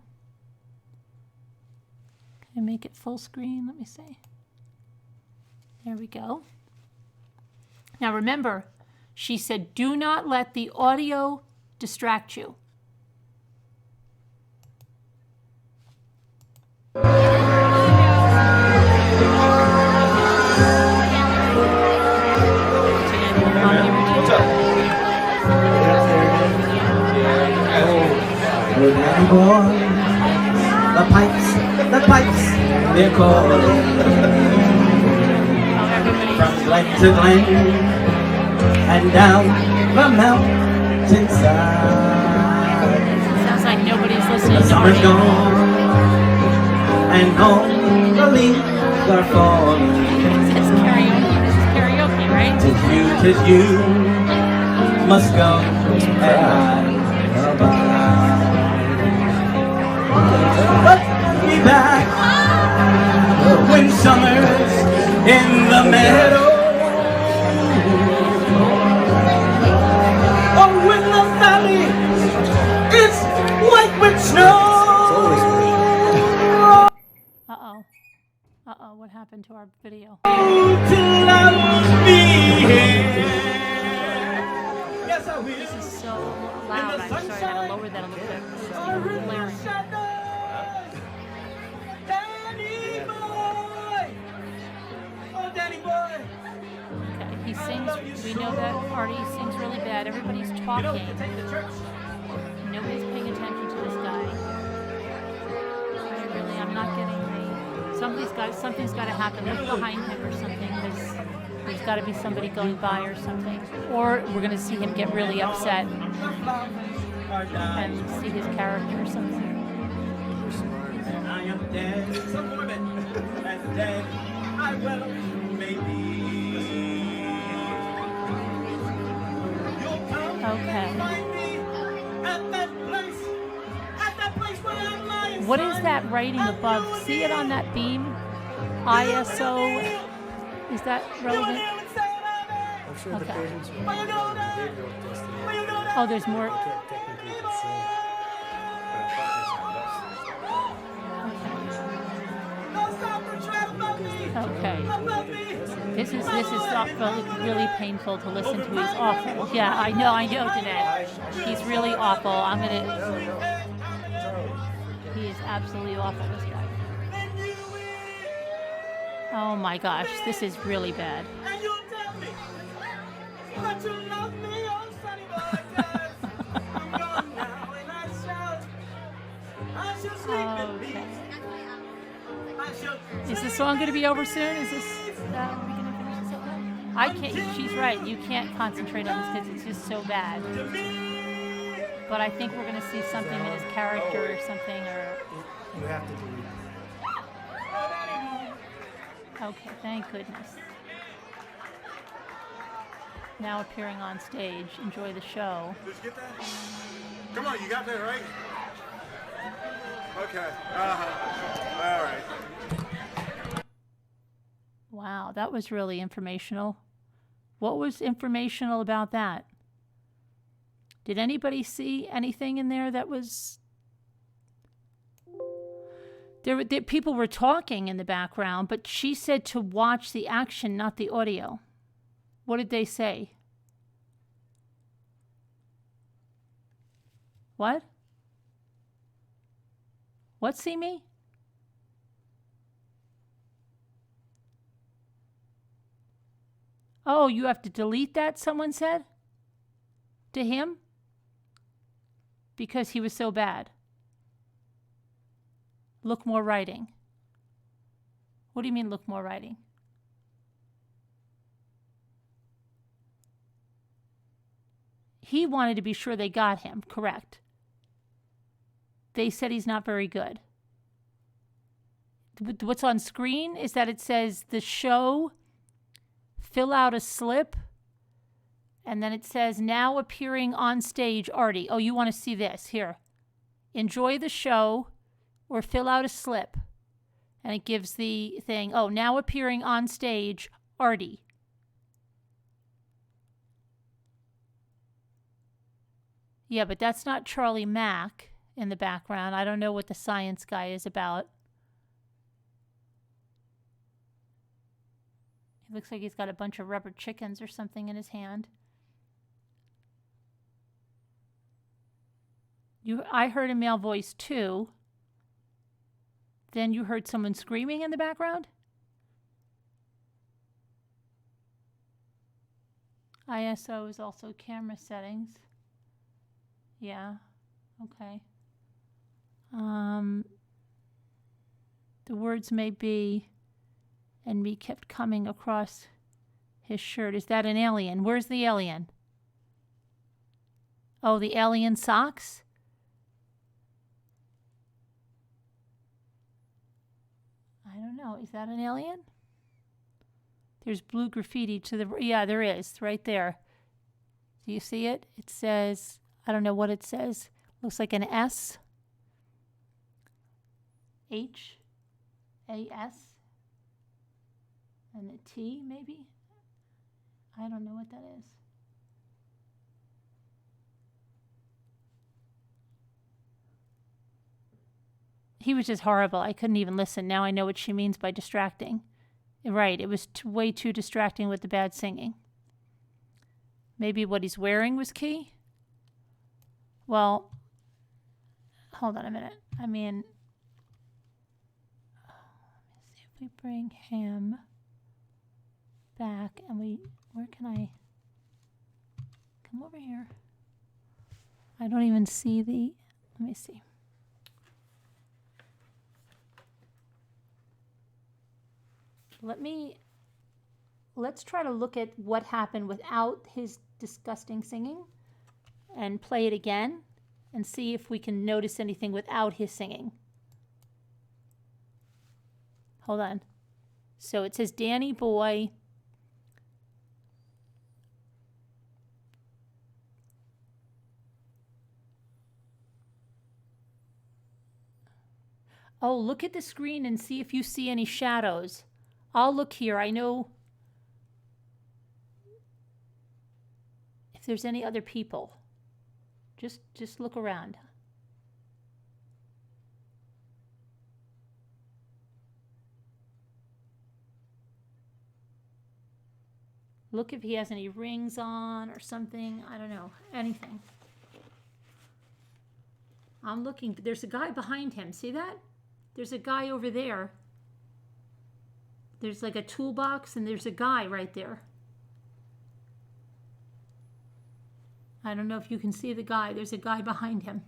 Can I make it full screen? Let me see. There we go. Now remember, she said, do not let the audio distract you. Danny boy, the pipes, they're calling. From glen to glen, and down the mountainside. Sounds like nobody's listening. The summer's gone, and all the leaves are falling. It's karaoke. This is karaoke, right? 'Tis you, must go, and I abide. But be back when summer's in the meadow, or when the valley is white with snow. Uh-oh, what happened to our video? Till I'll be here. Yes, I will. This is so loud. I'm sorry, I had to lower that a little bit. It's blaring. Okay, he sings. We know that Artie sings really bad. Everybody's talking. Nobody's paying attention to this guy. I'm not getting the. Something's got to happen. Look behind him or something. There's got to be somebody going by or something. Or we're going to see him get really upset and see his character or something. I am dead, some women, and dead I will maybe. You'll come and find me at that place where I'm lying. What is that writing above? See it on that beam? ISO. Is that relevant? I'm sure the patients will be able to testify. Oh, there's more. I can't technically say, but Okay. This is really painful to listen to. He's awful. Yeah, I know, Jeanette. He's really awful. he is absolutely awful, this guy. Then you will. Oh my gosh, this is really bad. And you'll tell me that you love me, oh sonny boy, 'cause I'm gone now, and I shall sleep in peace. I shall Is this song going to be over soon? Is this, are we going to finish this up now? I can't, she's right, you can't concentrate on this because it's just so bad. to me. But I think we're going to see something in his character or something, or, You have to delete. okay, thank goodness. Now appearing on stage, enjoy the show. Did you get that? Come on, you got that right? Okay. All right. Wow, that was really informational. What was informational about that? Did anybody see anything in there that was... people were talking in the background, but she said to watch the action, not the audio. What did they say? What? What, see me? Oh, you have to delete that, someone said? To him? Because he was so bad. Look more writing. What do you mean, look more writing? He wanted to be sure they got him, correct. They said he's not very good. What's on screen is that it says the show, fill out a slip, and then it says now appearing on stage, Artie. Oh, you want to see this? Here. Enjoy the show or fill out a slip. And it gives the thing, oh, now appearing on stage, Artie. Yeah, but that's not Charlie Mack in the background. I don't know what the science guy is about. It looks like he's got a bunch of rubber chickens or something in his hand. I heard a male voice too. Then you heard someone screaming in the background? ISO is also camera settings. Yeah, okay. The words may be, and me kept coming across his shirt. Is that an alien? Where's the alien? Oh, the alien socks? I don't know. Is that an alien? There's blue graffiti to the... Yeah, there is. Right there. Do you see it? It says... I don't know what it says. Looks like an S. H. A-S. And a T, maybe? I don't know what that is. He was just horrible. I couldn't even listen. Now I know what she means by distracting. Right, it was way too distracting with the bad singing. Maybe what he's wearing was key? Well, hold on a minute. I mean, let me see if we bring him back and where can I come over here? I don't even see let me see. Let's try to look at what happened without his disgusting singing and play it again and see if we can notice anything without his singing. Hold on. So it says Danny Boy. Oh, look at the screen and see if you see any shadows. I'll look here. I know if there's any other people. Just look around. Look if he has any rings on or something. I don't know. Anything. I'm looking. There's a guy behind him. See that? There's a guy over there. There's like a toolbox, and there's a guy right there. I don't know if you can see the guy. There's a guy behind him.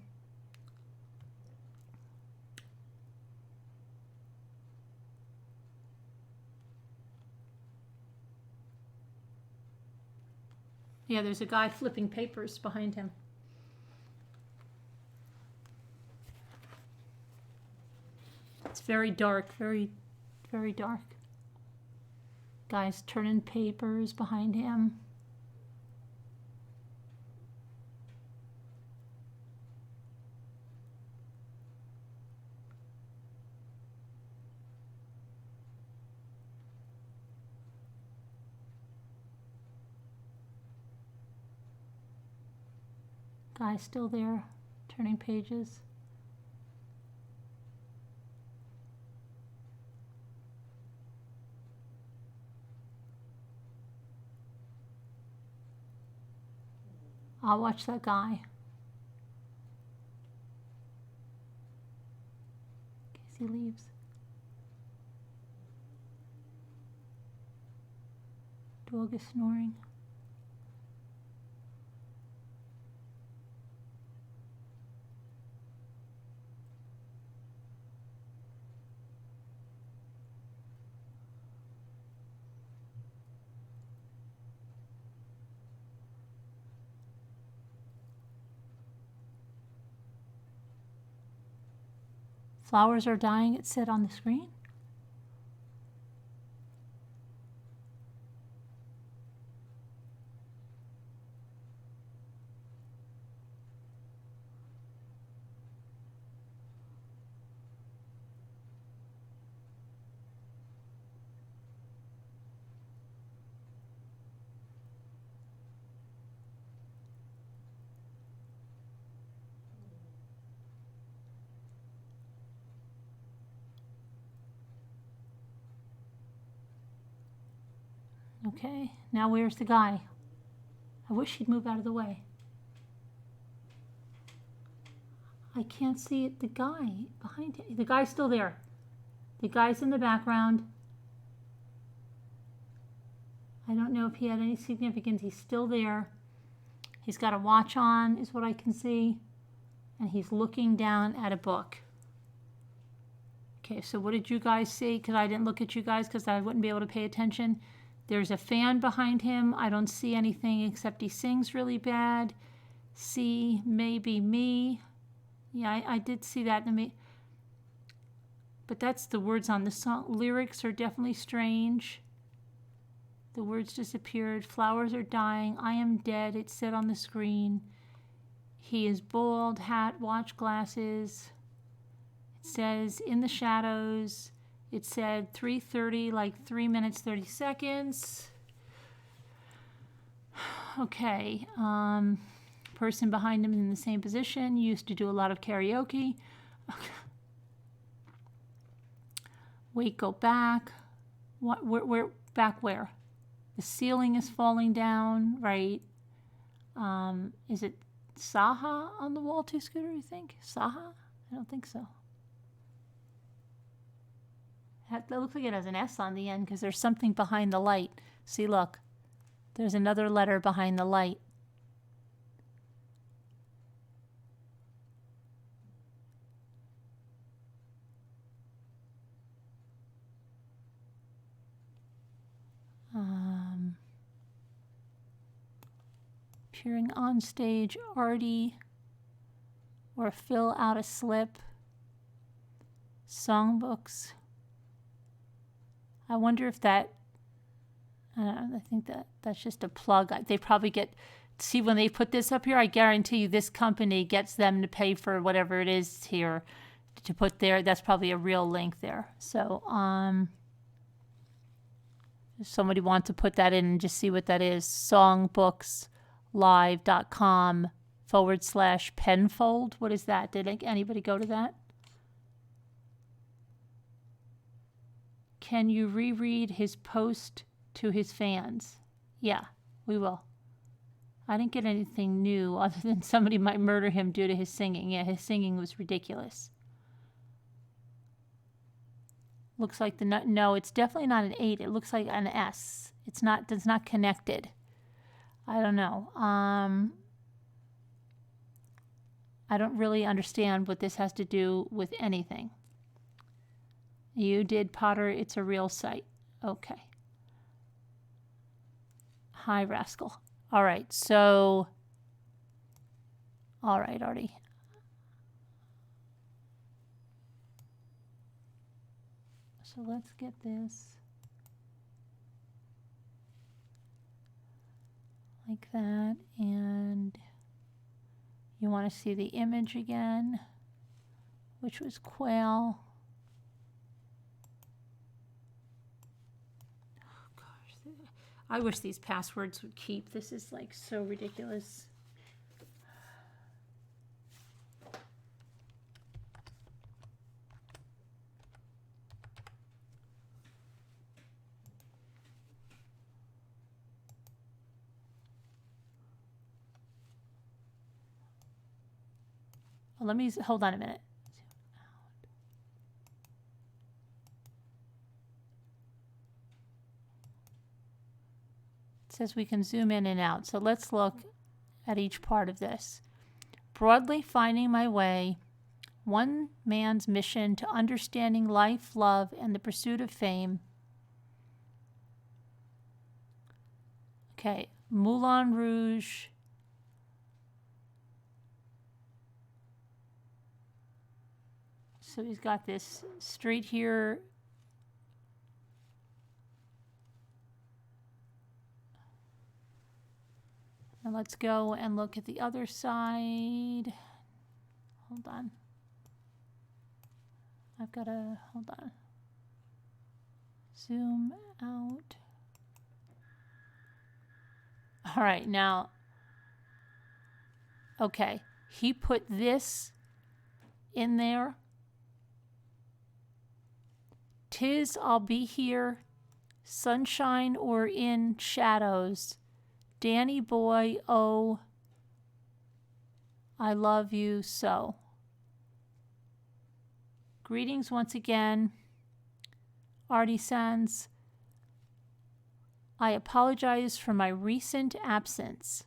Yeah, there's a guy flipping papers behind him. It's very dark, very, very dark. Guy's turning papers behind him. Guy's still there, turning pages. I'll watch that guy. In case he leaves. Dog is snoring. Flowers are dying, it said on the screen. Okay, now where's the guy? I wish he'd move out of the way. I can't see it. The guy behind him. The guy's still there. The guy's in the background. I don't know if he had any significance. He's still there. He's got a watch on, is what I can see. And he's looking down at a book. Okay, so what did you guys see? Because I didn't look at you guys because I wouldn't be able to pay attention. There's a fan behind him. I don't see anything except he sings really bad. See, maybe me. Yeah, I did see that in me. But that's the words on the song. Lyrics are definitely strange. The words disappeared. Flowers are dying. I am dead. It said on the screen. He is bald, hat, watch, glasses. It says in the shadows. It said 3:30, like 3 minutes, 30 seconds. Okay. Person behind him in the same position. Used to do a lot of karaoke. Wait, go back. What? Where? Back where? The ceiling is falling down, right? Is it Saha on the wall too, Scooter, you think? Saha? I don't think so. That looks like it has an S on the end because there's something behind the light. See, look. There's another letter behind the light. Appearing on stage, Artie or fill out a slip. Songbooks. I wonder if that, I don't know, I think that's just a plug. They probably get, see when they put this up here, I guarantee you this company gets them to pay for whatever it is here to put there. That's probably a real link there. So, if somebody wants to put that in and just see what that is, songbookslive.com/penfold. What is that? Did anybody go to that? Can you reread his post to his fans? Yeah, we will. I didn't get anything new other than somebody might murder him due to his singing. Yeah, his singing was ridiculous. Looks like the no, it's definitely not an 8. It looks like an S. It's not connected. I don't know. I don't really understand what this has to do with anything. You did, Potter. It's a real site. Okay. Hi, Rascal. All right, so... All right, Artie. So let's get this like that, and you want to see the image again, which was quail. Oh gosh, I wish these passwords would keep. This is like so ridiculous. Let me hold on a minute. It says we can zoom in and out. So let's look at each part of this. Broadly finding my way, one man's mission to understanding life, love, and the pursuit of fame. Okay, Moulin Rouge. So he's got this street here. Now let's go and look at the other side. Hold on. I've got to, hold on. Zoom out. All right, now, okay, he put this in there. 'Tis I'll be here, sunshine or in shadows. Danny boy, oh, I love you so. Greetings once again. Artie Sands. I apologize for my recent absence.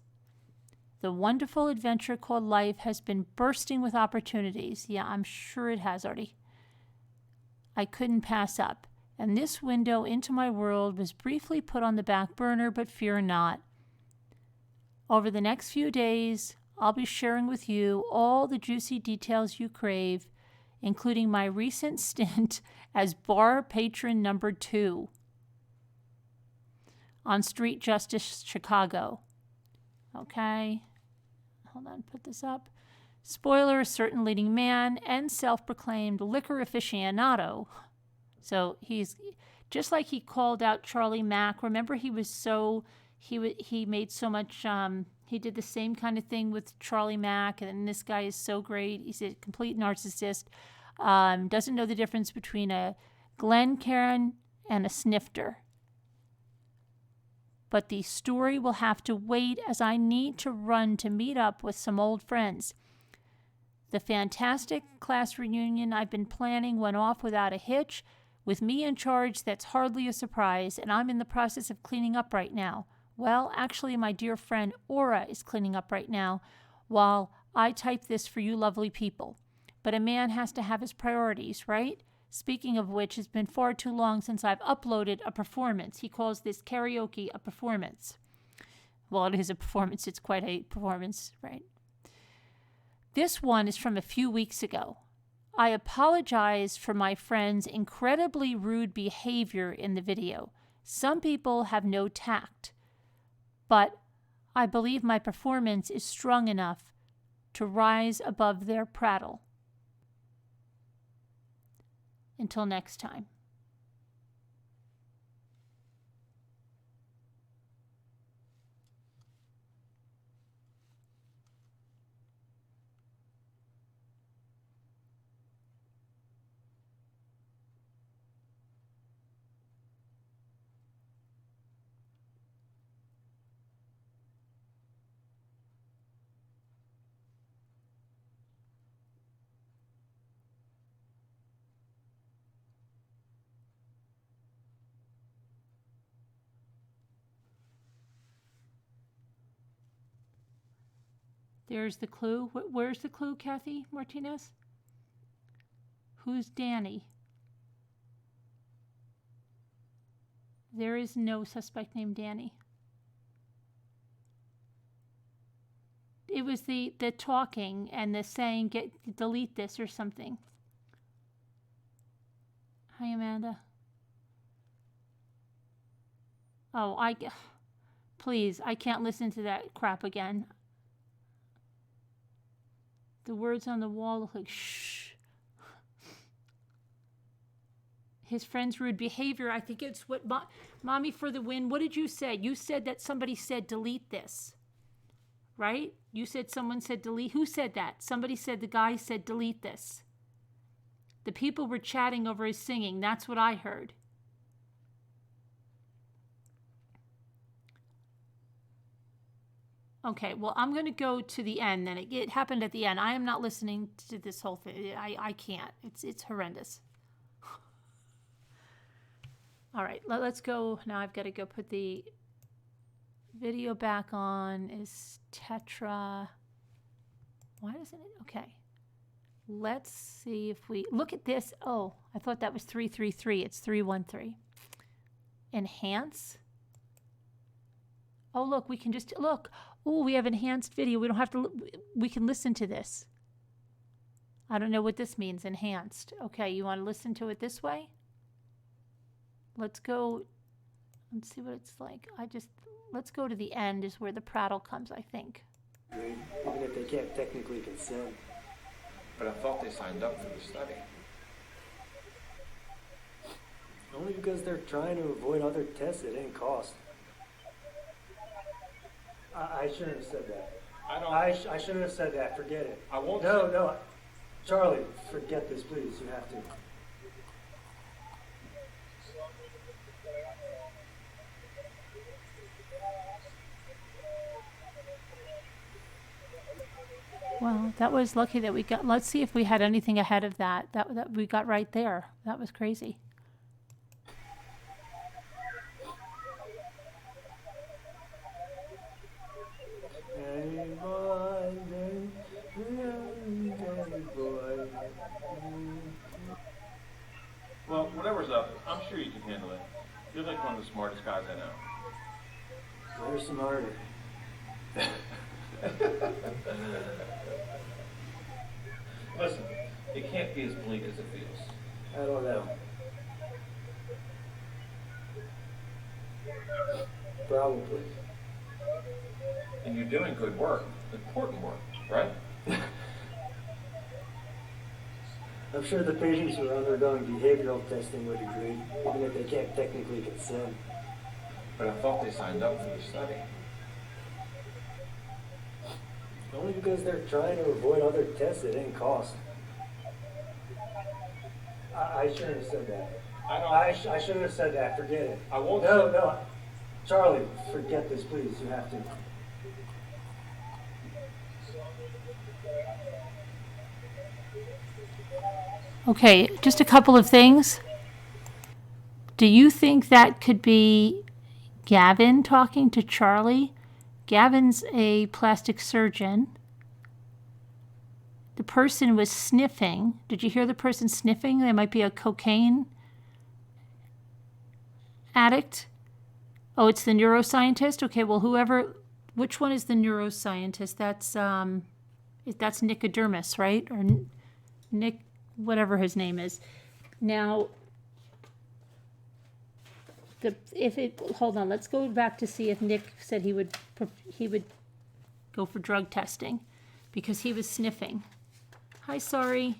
The wonderful adventure called life has been bursting with opportunities. Yeah, I'm sure it has, Artie. I couldn't pass up, and this window into my world was briefly put on the back burner, but fear not. Over the next few days, I'll be sharing with you all the juicy details you crave, including my recent stint as bar patron number 2 on Street Justice Chicago. Okay, hold on, put this up. Spoiler, a certain leading man and self-proclaimed liquor aficionado. So he's, just like he called out Charlie Mack. Remember, he was so, he made so much, he did the same kind of thing with Charlie Mack, and this guy is so great. He's a complete narcissist. Doesn't know the difference between a Glencairn and a snifter. But the story will have to wait, as I need to run to meet up with some old friends. The fantastic class reunion I've been planning went off without a hitch. With me in charge, that's hardly a surprise, and I'm in the process of cleaning up right now. Well, actually, my dear friend Aura is cleaning up right now while I type this for you lovely people. But a man has to have his priorities, right? Speaking of which, it's been far too long since I've uploaded a performance. He calls this karaoke a performance. Well, it is a performance. It's quite a performance, right? This one is from a few weeks ago. I apologize for my friend's incredibly rude behavior in the video. Some people have no tact, but I believe my performance is strong enough to rise above their prattle. Until next time. There's the clue. Where's the clue, Kathy Martinez? Who's Danny? There is no suspect named Danny. It was the talking and the saying, delete this or something. Hi, Amanda. Oh, please, I can't listen to that crap again. The words on the wall look like shh. His friend's rude behavior. I think it's what Mommy for the win. What did you say? You said that somebody said delete this, right? You said someone said delete. Who said that? Somebody said the guy said delete this. The people were chatting over his singing. That's what I heard. Okay, well, I'm going to go to the end then. It happened at the end. I am not listening to this whole thing. I can't. It's horrendous. All right, let's go. Now I've got to go put the video back on. Is Tetra... Why doesn't it... Okay. Let's see if we... Look at this. Oh, I thought that was 333. It's 313. Enhance. Oh, look, we can just... Look. Oh, we have enhanced video. We don't have to... We can listen to this. I don't know what this means, enhanced. Okay, you want to listen to it this way? Let's go... Let's see what it's like. Let's go to the end is where the prattle comes, I think. Even if they can't technically consent. But I thought they signed up for the study. Only because they're trying to avoid other tests at any cost. I shouldn't have said that. I shouldn't have said that. Forget it. I won't. No. Charlie, forget this, please. You have to. Well, that was lucky that we got... Let's see if we had anything ahead of that. That we got right there. That was crazy. Well, whatever's up, I'm sure you can handle it. You're like one of the smartest guys I know. You're smarter. Listen, it can't be as bleak as it feels. I don't know. Probably. And you're doing good work, important work, right? I'm sure the patients who are undergoing behavioral testing would agree, even if they can't technically consent. But I thought they signed up for the study. Only because they're trying to avoid other tests at any cost. I shouldn't have said that. I shouldn't have said that. Forget it. I won't. No. Charlie, forget this, please. You have to. Okay, just a couple of things. Do you think that could be Gavin talking to Charlie? Gavin's a plastic surgeon. The person was sniffing. Did you hear the person sniffing? There might be a cocaine addict. Oh, it's the neuroscientist? Okay, well, which one is the neuroscientist? That's Nicodemus, right? Or Nick, whatever his name is. Now, hold on, let's go back to see if Nick said he would go for drug testing because he was sniffing. Hi, sorry.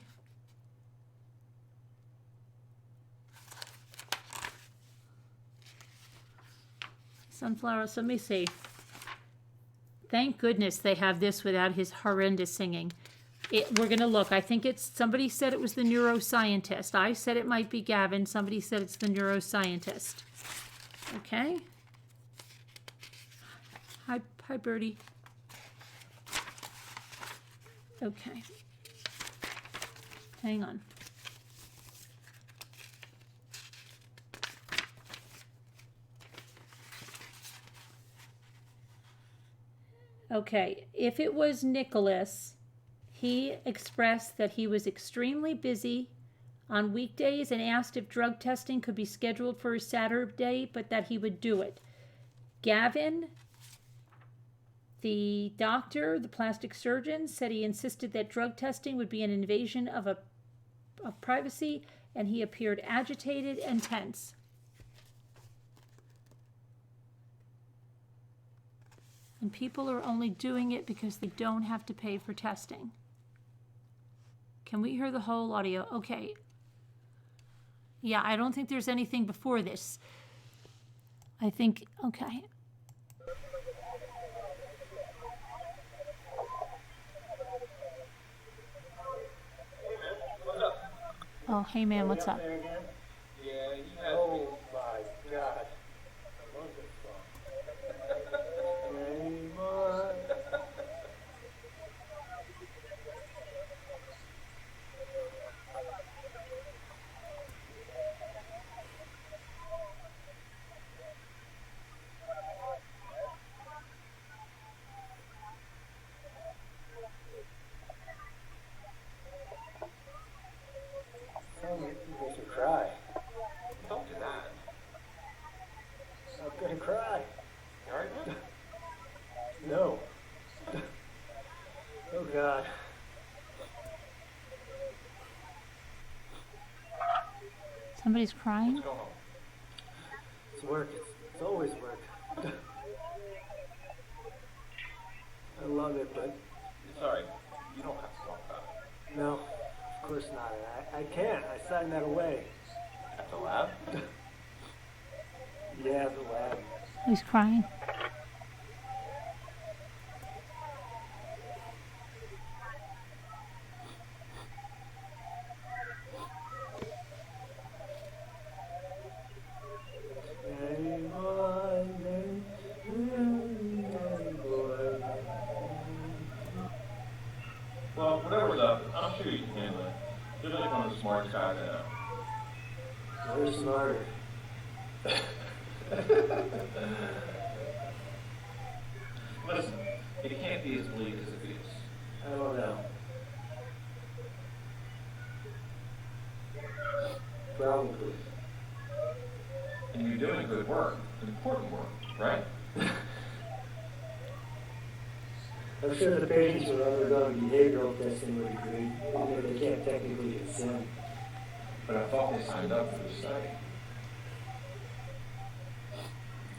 Sunflowers, let me see. Thank goodness they have this without his horrendous singing. We're going to look. I think somebody said it was the neuroscientist. I said it might be Gavin. Somebody said it's the neuroscientist. Okay. Hi, Birdie. Okay. Hang on. Okay, if it was Nicholas, he expressed that he was extremely busy on weekdays and asked if drug testing could be scheduled for a Saturday, but that he would do it. Gavin, the doctor, the plastic surgeon, said he insisted that drug testing would be an invasion of privacy, and he appeared agitated and tense. And people are only doing it because they don't have to pay for testing. Can we hear the whole audio? Okay. Yeah, I don't think there's anything before this. I think, okay. Oh, hey man, what's up? Yeah, you had Oh my God. Wonderful. Tell me, you make me cry. Don't do that. I'm gonna cry. You alright, man? No. Oh God. Somebody's crying? Let's go home. It's work. It's always work. I love it, but It's alright. You don't have to talk about it. no, of course not. I can't. I signed that away. At the lab? Yeah, the lab. He's crying. Well, whatever's up, I'm sure you can handle it. You're like one of the smartest guys I know. We're smarter. Listen, it can't be as bleak as it is. I don't know. Probably. And you're doing good work, important work, right? I'm sure the patients who are undergoing behavioral testing would agree, even if they can't technically consent. But I thought they signed up for the study.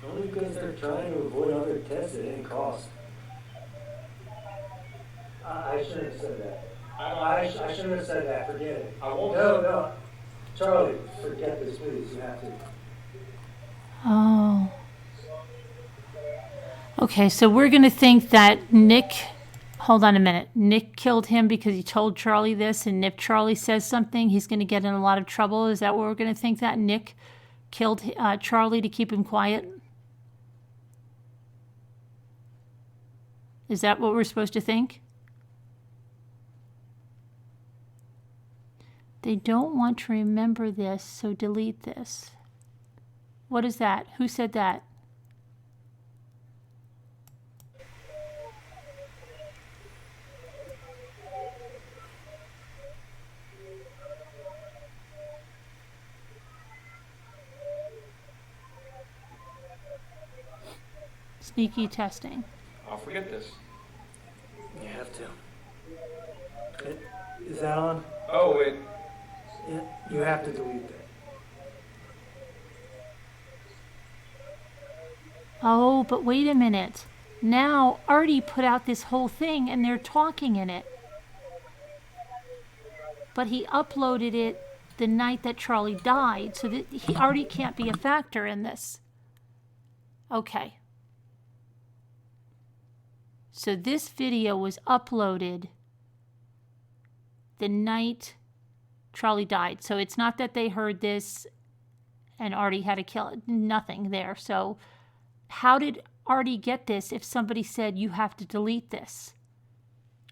Only because they're trying to avoid other tests at any cost. I shouldn't have said that. I shouldn't have said that. Forget it. I won't. No. Charlie, forget this, please. You have to. Oh. Okay, so we're going to think that Nick, hold on a minute, Nick killed him because he told Charlie this, and if Charlie says something, he's going to get in a lot of trouble. Is that what we're going to think, that Nick killed Charlie to keep him quiet? Is that what we're supposed to think? They don't want to remember this, so delete this. What is that? Who said that? Sneaky testing. I'll forget this. You have to. Is that on? Oh, wait. Yeah, you have to delete that. Oh, but wait a minute. Now Artie put out this whole thing and they're talking in it. But he uploaded it the night that Charlie died, so that Artie can't be a factor in this. Okay. So this video was uploaded the night Charlie died. So it's not that they heard this and Artie had to kill it. Nothing there. So how did Artie get this if somebody said you have to delete this?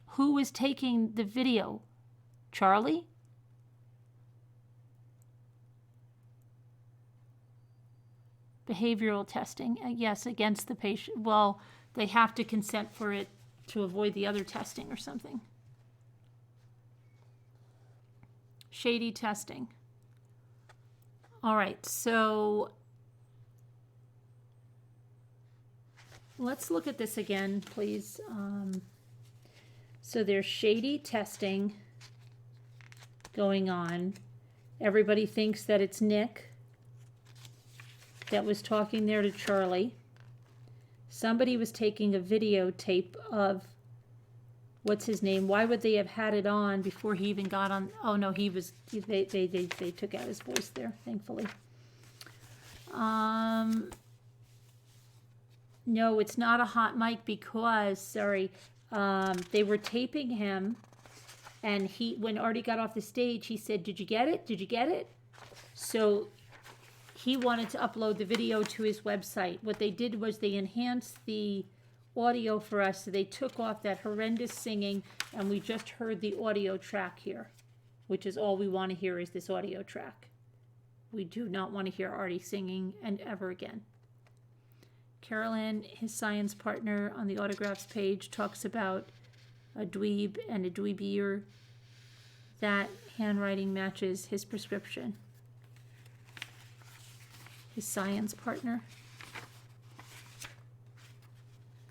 Who was taking the video? Charlie? Behavioral testing. Yes, against the patient. Well, They have to consent for it to avoid the other testing or something. Shady testing. All right, so let's look at this again, please. So there's shady testing going on. Everybody thinks that it's Nick that was talking there to Charlie. Somebody was taking a videotape of, what's his name? Why would they have had it on before he even got on? Oh no, they took out his voice there, thankfully. No, it's not a hot mic because, sorry, they were taping him, and when Artie got off the stage, he said, "Did you get it? Did you get it?" So he wanted to upload the video to his website. What they did was they enhanced the audio for us, so they took off that horrendous singing, and we just heard the audio track here, which is all we want to hear is this audio track. We do not want to hear Artie singing and ever again. Carolyn, his science partner, on the autographs page talks about a dweeb and a dweebier. That handwriting matches his prescription. His science partner.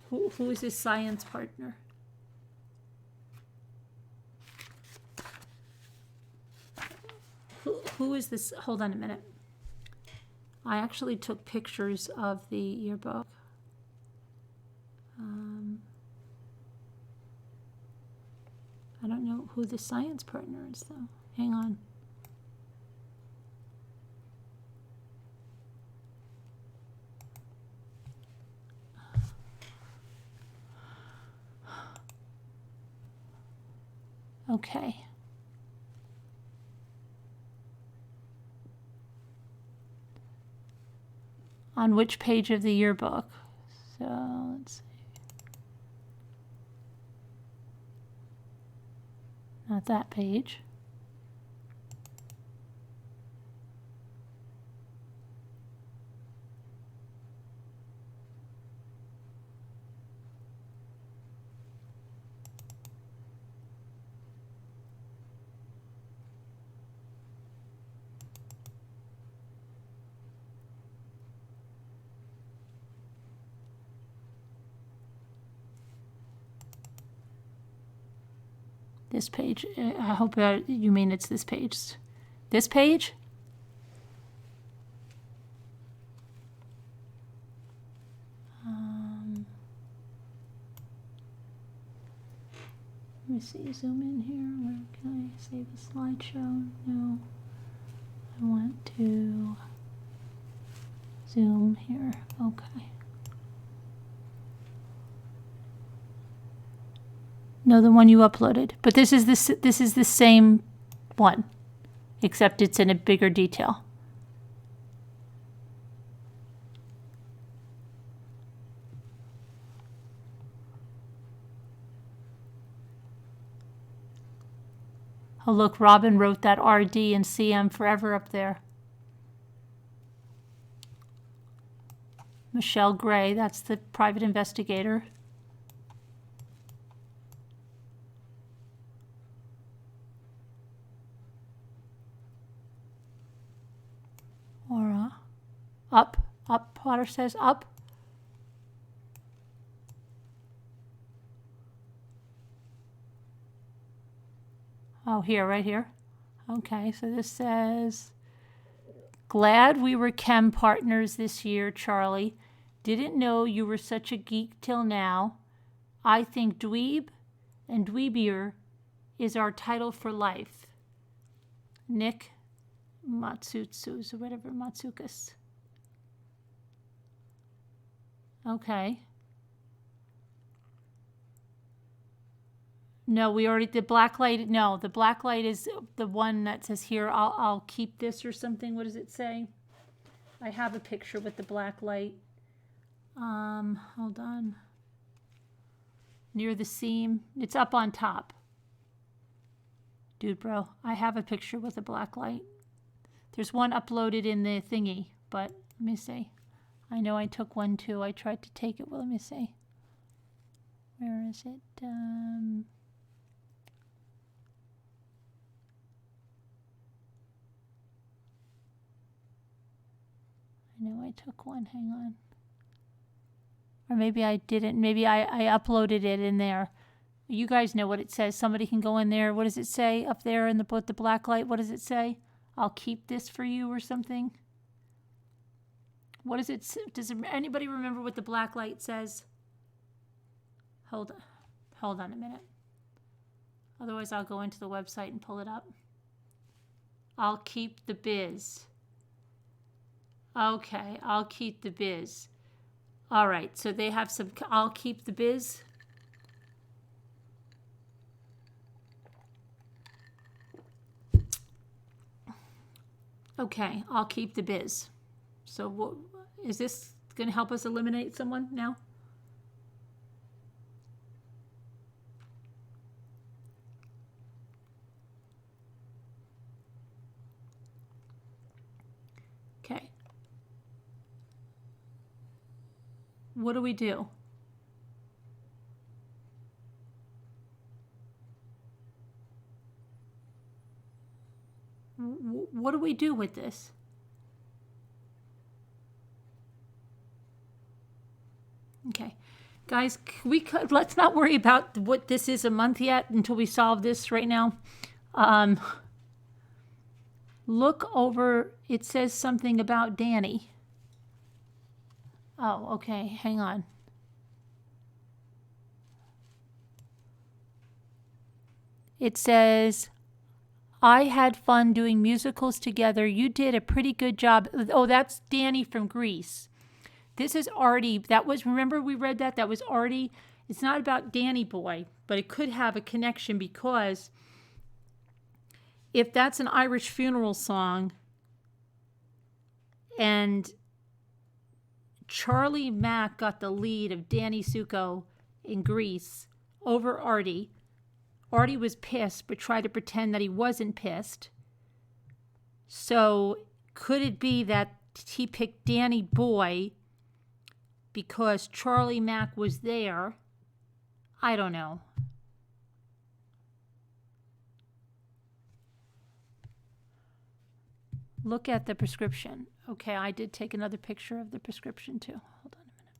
Who is his science partner? Who is this? Hold on a minute. I actually took pictures of the yearbook. I don't know who the science partner is, though. Hang on. Okay. On which page of the yearbook? So let's see. Not that page. This page. I hope you mean it's this page. This page? Let me see. Zoom in here. Where can I save a slideshow? No. I want to zoom here. Okay. No, the one you uploaded. But this is the same one, except it's in a bigger detail. Oh, look, Robin wrote that RD and CM forever up there. Michelle Gray, that's the private investigator. Or up, Potter says up. Oh, here, right here. Okay, so this says, glad we were chem partners this year, Charlie. Didn't know you were such a geek till now. I think dweeb and dweebier is our title for life. Nick Matsutsus or whatever, Matsukas. Okay. No, we already, the black light, no, the black light is the one that says here, I'll keep this or something. What does it say? I have a picture with the black light. Hold on. Near the seam. It's up on top. Dude, bro, I have a picture with a black light. There's one uploaded in the thingy, but let me see. I know I took one too. I tried to take it. Well, let me see. Where is it? I know I took one. Hang on. Or maybe I didn't. Maybe I uploaded it in there. You guys know what it says. Somebody can go in there. What does it say up there in with the black light? What does it say? I'll keep this for you or something. What does it? Does anybody remember what the black light says? Hold on a minute. Otherwise, I'll go into the website and pull it up. I'll keep the biz. Okay, I'll keep the biz. All right, so they have some. I'll keep the biz. Okay, I'll keep the biz. So what, is this going to help us eliminate someone now? Okay. What do we do? What do we do with this? Okay, guys, let's not worry about what this is a month yet until we solve this right now. Look over, it says something about Danny. Oh, okay, hang on. It says, I had fun doing musicals together. You did a pretty good job. Oh, that's Danny from Grease. This is Artie. That was, remember we read that? That was Artie. It's not about Danny Boy, but it could have a connection because if that's an Irish funeral song and Charlie Mack got the lead of Danny Zuko in Grease over Artie, Artie was pissed but tried to pretend that he wasn't pissed. So could it be that he picked Danny Boy because Charlie Mack was there? I don't know. Look at the prescription. Okay, I did take another picture of the prescription too. Hold on a minute.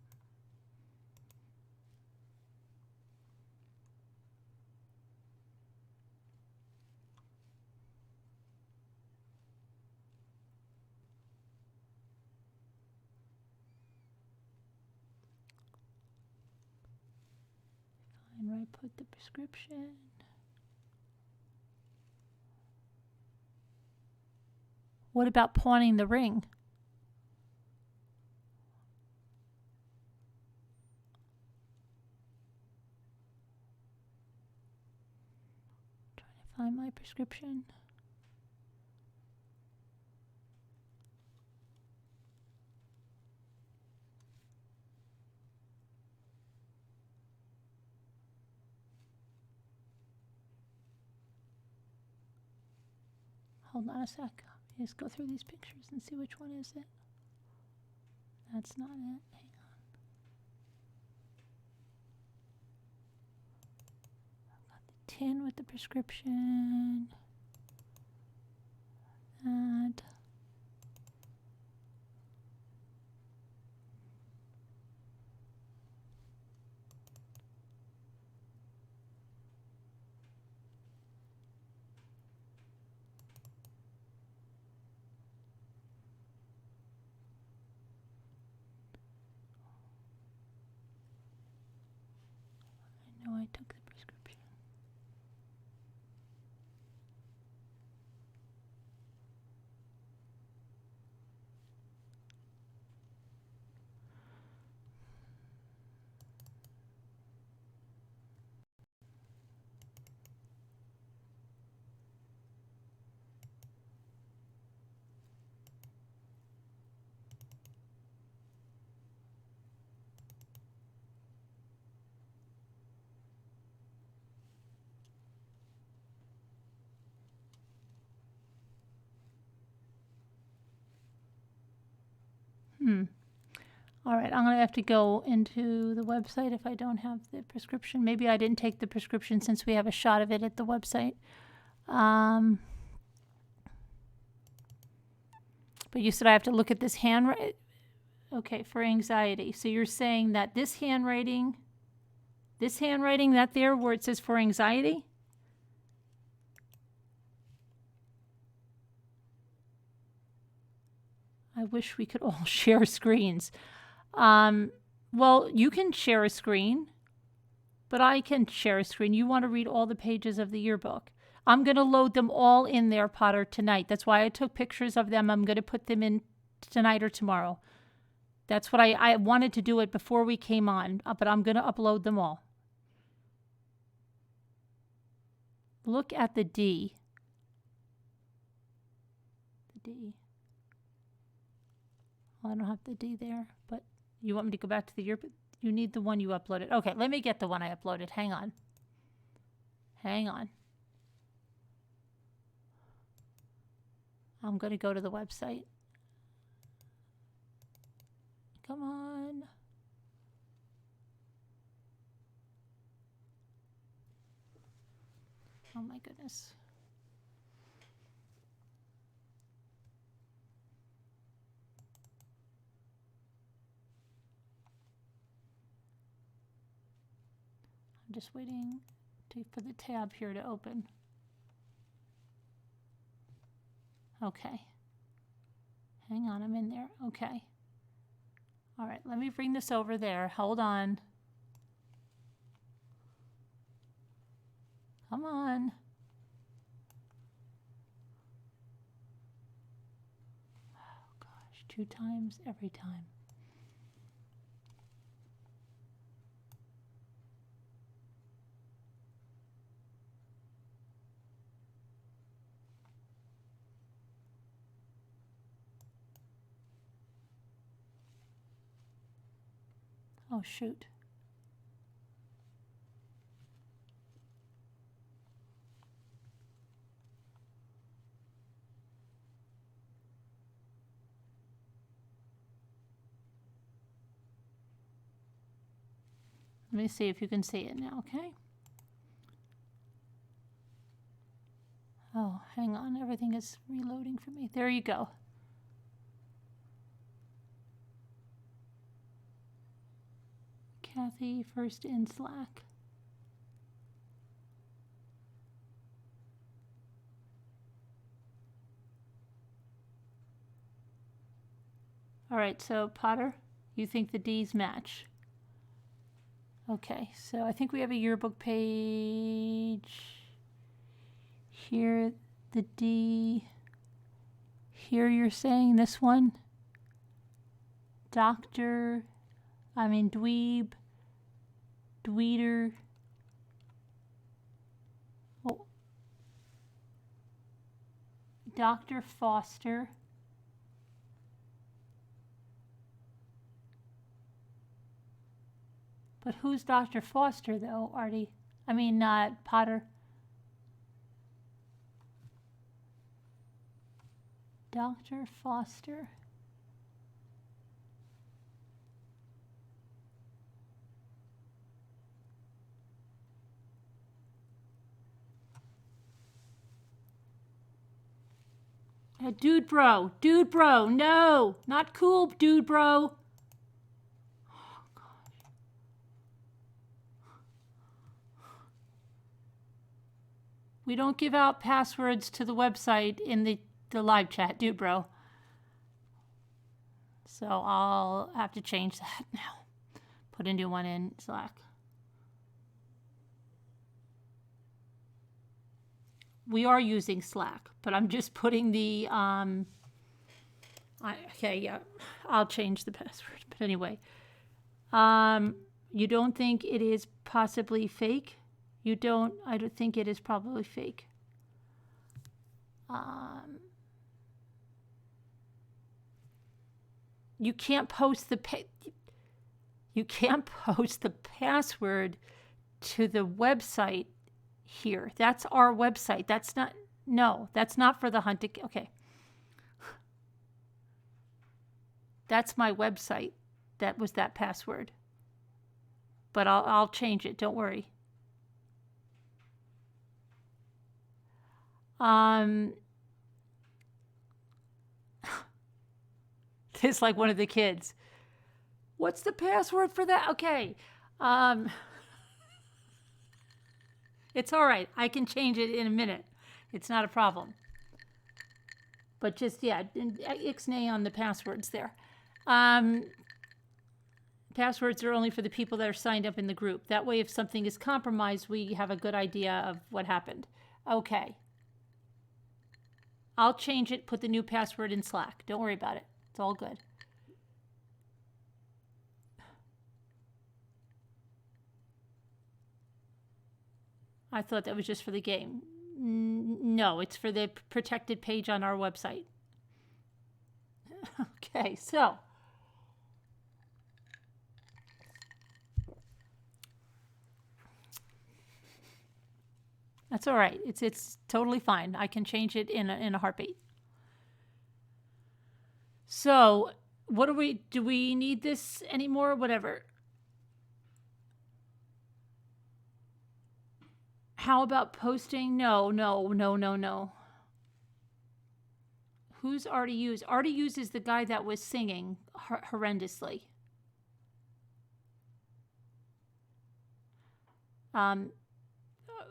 Find where I put the prescription. What about pawning the ring? Trying to find my prescription. Hold on a sec. Just go through these pictures and see which one is it. That's not it. Hang on. I've got the tin with the prescription. That. I took the prescription. All right, I'm going to have to go into the website if I don't have the prescription. Maybe I didn't take the prescription since we have a shot of it at the website. But you said I have to look at this handwriting. Okay, for anxiety. So you're saying that this handwriting that there where it says for anxiety? I wish we could all share screens. Well, you can share a screen, but I can share a screen. You want to read all the pages of the yearbook. I'm going to load them all in there, Potter, tonight. That's why I took pictures of them. I'm going to put them in tonight or tomorrow. That's what I wanted to do it before we came on, but I'm going to upload them all. Look at the D. The D. Well, I don't have the D there, but you want me to go back to the yearbook? You need the one you uploaded. Okay, let me get the one I uploaded. Hang on. Hang on. I'm going to go to the website. Come on. Oh my goodness. I'm just waiting for the tab here to open. Okay. Hang on, I'm in there. Okay. All right, let me bring this over there. Hold on. Come on. Oh gosh, 2 times every time. Oh, shoot. Let me see if you can see it now, okay? Oh, hang on. Everything is reloading for me. There you go. Kathy, first in Slack. All right, so Potter, you think the D's match? Okay, so I think we have a yearbook page. Here, the D. Here you're saying this one? Dweeb, Dweeter. Oh. Dr. Foster. But who's Dr. Foster, though, Artie? Potter. Dr. Foster. Dude bro, no, not cool, dude bro. Oh, gosh. We don't give out passwords to the website in the live chat, dude bro. So I'll have to change that now. Put a new one in Slack. We are using Slack, but I'm just putting the, okay, yeah, I'll change the password. But anyway, you don't think it is possibly fake? I don't think it is probably fake. You can't post the password to the website here. That's our website. That's not for the Hunt. Okay. That's my website that was that password. But I'll change it. Don't worry. It's like one of the kids. What's the password for that? Okay. It's all right. I can change it in a minute. It's not a problem. But just, yeah, ixnay on the passwords there. Passwords are only for the people that are signed up in the group. That way, if something is compromised, we have a good idea of what happened. Okay. I'll change it, put the new password in Slack. Don't worry about it. It's all good. I thought that was just for the game. No, it's for the protected page on our website. Okay, so. That's all right. It's totally fine. I can change it in a heartbeat. So, what do we need this anymore? Whatever. How about posting? No. Who's Artie Hughes? Artie Hughes is the guy that was singing horrendously.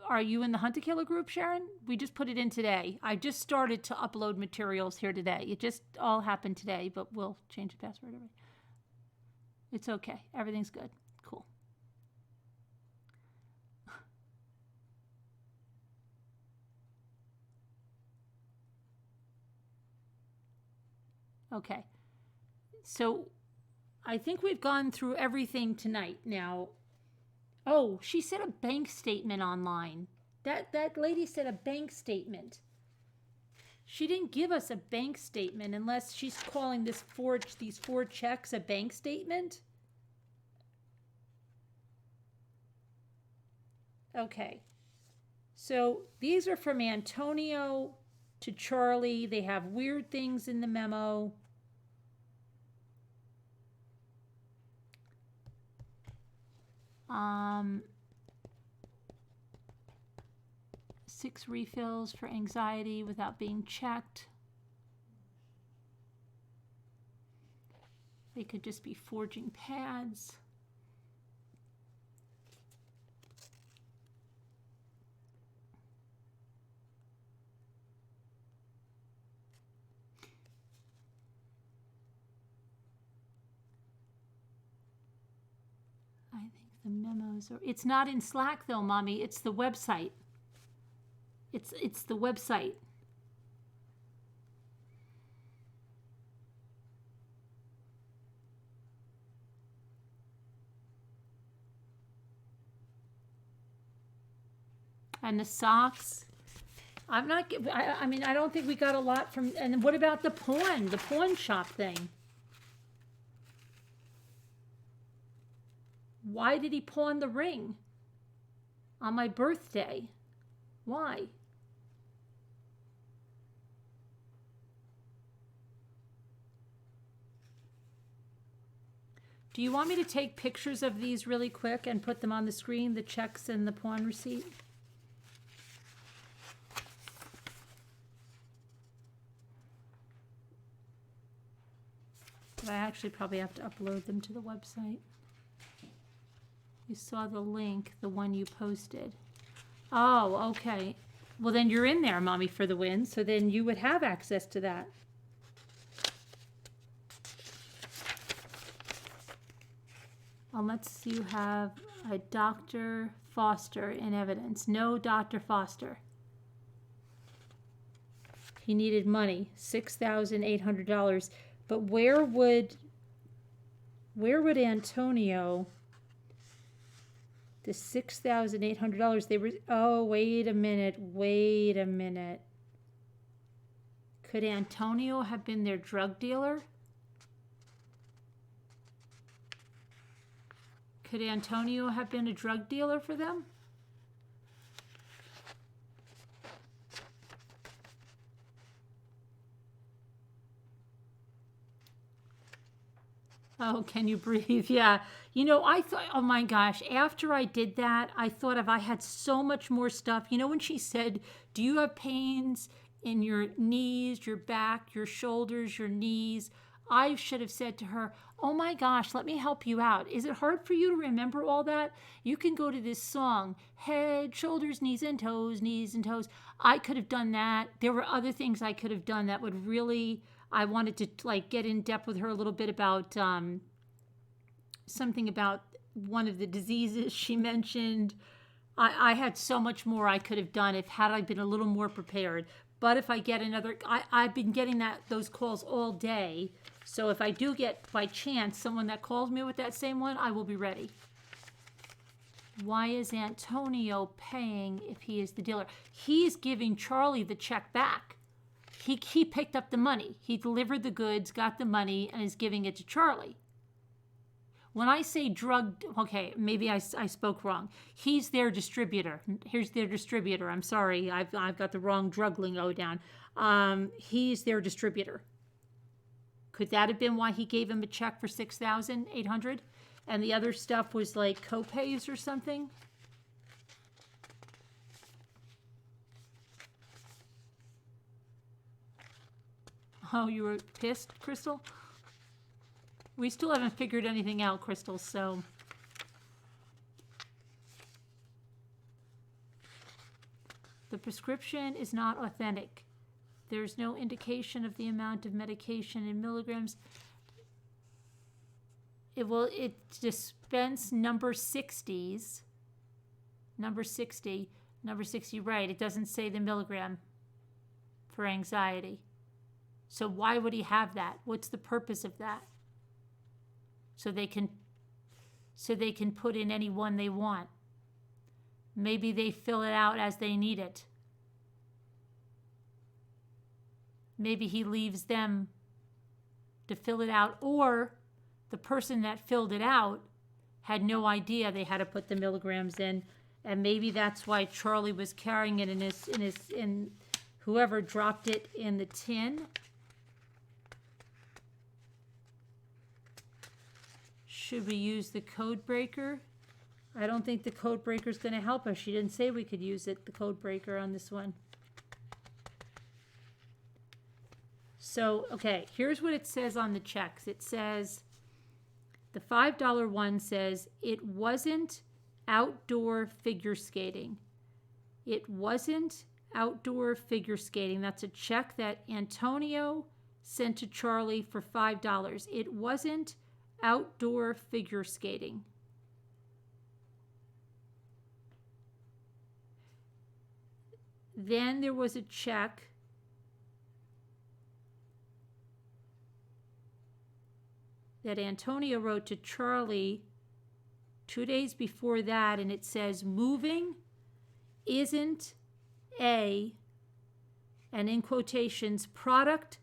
Are you in the Hunt a Killer group, Sharon? We just put it in today. I just started to upload materials here today. It just all happened today, but we'll change the password. It's okay. Everything's good. Cool. Okay. So I think we've gone through everything tonight. Now, oh, she said a bank statement online. That lady said a bank statement. She didn't give us a bank statement unless she's calling these 4 checks a bank statement. Okay. So these are from Antonio to Charlie. They have weird things in the memo. Six refills for anxiety without being checked. They could just be forging pads. I think the memos are, it's not in Slack though, Mommy. It's the website. It's the website. And the socks. I mean, I don't think we got a lot from, and what about the pawn shop thing? Why did he pawn the ring on my birthday? Why? Do you want me to take pictures of these really quick and put them on the screen, the checks and the pawn receipt? But I actually probably have to upload them to the website. You saw the link, the one you posted. Oh, okay. Well, then you're in there, Mommy, for the win, so then you would have access to that. Let's see, you have a Dr. Foster in evidence. No Dr. Foster. He needed money, $6,800. But where would Antonio, the $6,800, they were, oh, wait a minute. Could Antonio have been their drug dealer? Could Antonio have been a drug dealer for them? Oh, can you breathe? Yeah. You know, I thought, oh my gosh, after I did that, I thought if I had so much more stuff. You know, when she said, do you have pains in your knees, your back, your shoulders, your knees? I should have said to her, oh my gosh, let me help you out. Is it hard for you to remember all that? You can go to this song, head, shoulders, knees and toes, knees and toes. I could have done that. There were other things I could have done that would really, I wanted to like get in depth with her a little bit about something about one of the diseases she mentioned. I had so much more I could have done if had I been a little more prepared. But if I get another, I've been getting those calls all day. So if I do get, by chance, someone that calls me with that same one, I will be ready. Why is Antonio paying if he is the dealer? He's giving Charlie the check back. He picked up the money. He delivered the goods, got the money, and is giving it to Charlie. When I say drug, okay, maybe I spoke wrong. He's their distributor. Here's their distributor. I'm sorry, I've got the wrong drug lingo down. He's their distributor. Could that have been why he gave him a check for $6,800, and the other stuff was like co-pays or something? Oh, you were pissed, Crystal? We still haven't figured anything out, Crystal, so. The prescription is not authentic. There's no indication of the amount of medication in milligrams. It dispense number 60s. Number 60, right. It doesn't say the milligram for anxiety. So why would he have that? What's the purpose of that? So they can put in any one they want. Maybe they fill it out as they need it. Maybe he leaves them to fill it out, or the person that filled it out had no idea they had to put the milligrams in, and maybe that's why Charlie was carrying it in whoever dropped it in the tin. Should we use the code breaker? I don't think the code breaker is going to help us. She didn't say we could use it, the code breaker on this one. So, okay, here's what it says on the checks. It says, the $5 one says, it wasn't outdoor figure skating. It wasn't outdoor figure skating. That's a check that Antonio sent to Charlie for $5. It wasn't outdoor figure skating. Then there was a check that Antonio wrote to Charlie 2 days before that, and it says, moving isn't and in quotations, product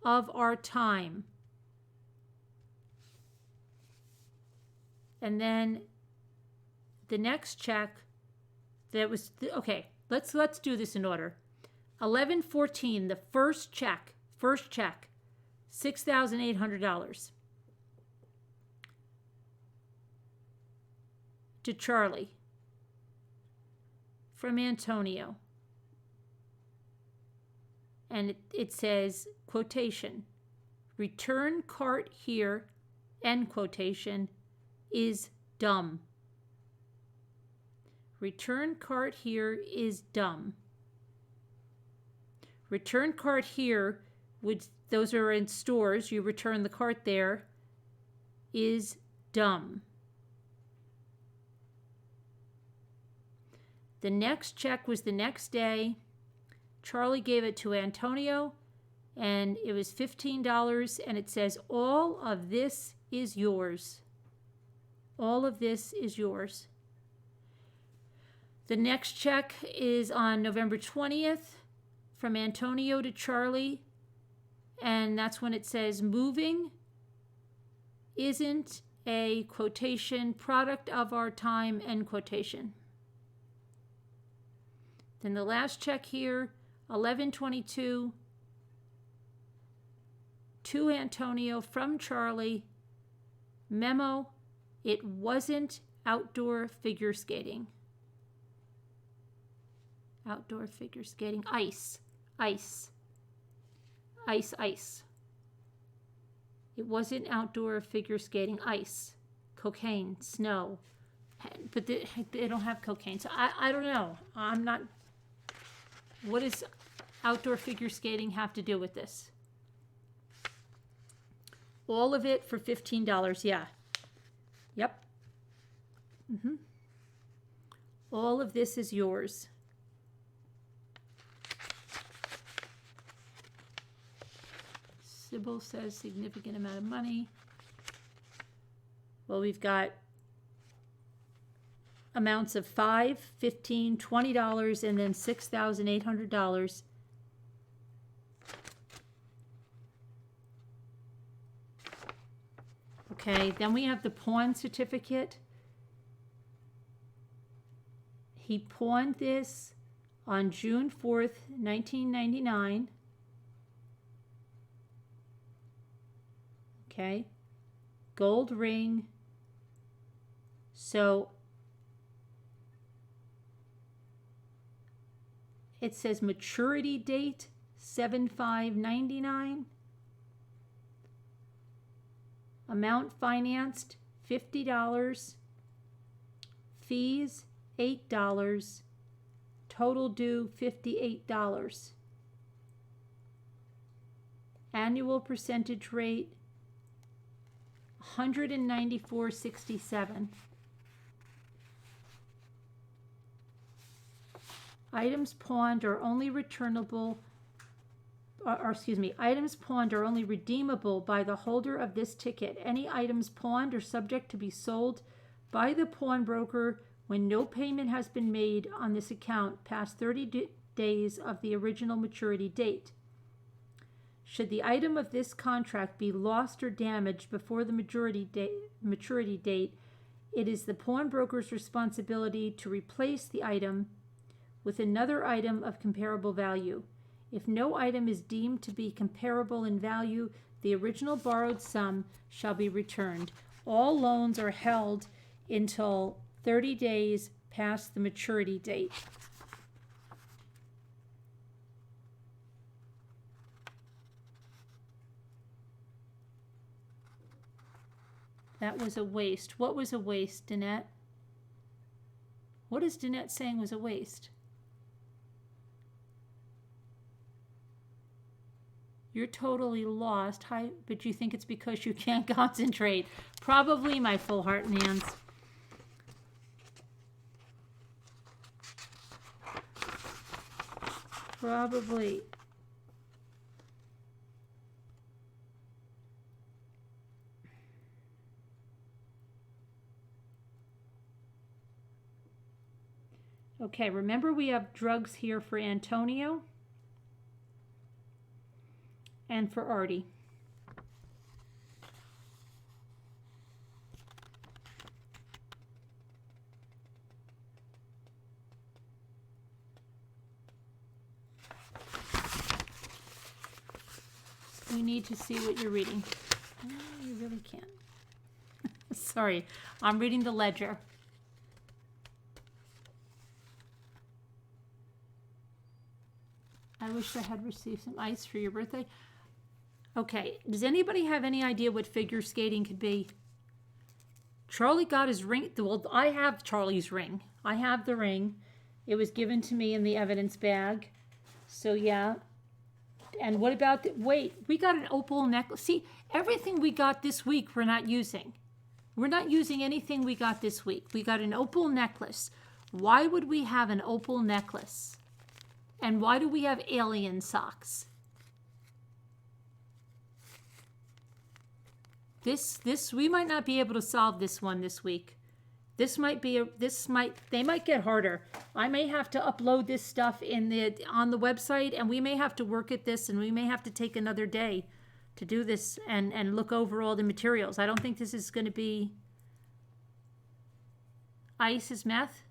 of our time. And then the next check that was, okay, let's do this in order. 11/14, the first check, $6,800 to Charlie from Antonio. And it says, quotation, return cart here, end quotation, is dumb. Return cart here is dumb. Return cart here, which those are in stores, you return the cart there, is dumb. The next check was the next day. Charlie gave it to Antonio, and it was $15, and it says, all of this is yours. All of this is yours. The next check is on November 20th from Antonio to Charlie, and that's when it says, moving isn't a quotation, product of our time, end quotation. Then the last check here, 11/22, to Antonio from Charlie, Memo, it wasn't outdoor figure skating. Outdoor figure skating. Ice. Ice. Ice, ice. It wasn't outdoor figure skating. Ice. Cocaine. Snow. But they don't have cocaine. So I don't know. I'm not... What does outdoor figure skating have to do with this? All of it for $15. Yeah. Yep. All of this is yours. Sybil says significant amount of money. Well, we've got amounts of $5, $15, $20, and then $6,800. Okay, then we have the pawn certificate. He pawned this on June 4th, 1999. Okay, gold ring. So it says maturity date 7/5/99. Amount financed $50. Fees $8. Total due $58. Annual percentage rate 194.67. Items pawned are only returnable, items pawned are only redeemable by the holder of this ticket. Any items pawned are subject to be sold by the pawnbroker when no payment has been made on this account past 30 days of the original maturity date. Should the item of this contract be lost or damaged before the maturity date, it is the pawnbroker's responsibility to replace the item with another item of comparable value. If no item is deemed to be comparable in value, the original borrowed sum shall be returned. All loans are held until 30 days past the maturity date. That was a waste. What was a waste, Danette? What is Danette saying was a waste? You're totally lost. Hi, but you think it's because you can't concentrate. Probably, my full heart and hands. Probably. Okay, remember we have drugs here for Antonio and for Artie. We need to see what you're reading. No, you really can't. Sorry, I'm reading the ledger. I wish I had received some ice for your birthday. Okay, does anybody have any idea what figure skating could be? Charlie got his ring. Well, I have Charlie's ring. I have the ring. It was given to me in the evidence bag. So, yeah. And what about wait, we got an opal necklace. See, everything we got this week we're not using. We're not using anything we got this week. We got an opal necklace. Why would we have an opal necklace? And why do we have alien socks? This we might not be able to solve this one this week. They might get harder. I may have to upload this stuff on the website, and we may have to work at this, and we may have to take another day to do this and look over all the materials. I don't think this is going to be... Ice is meth?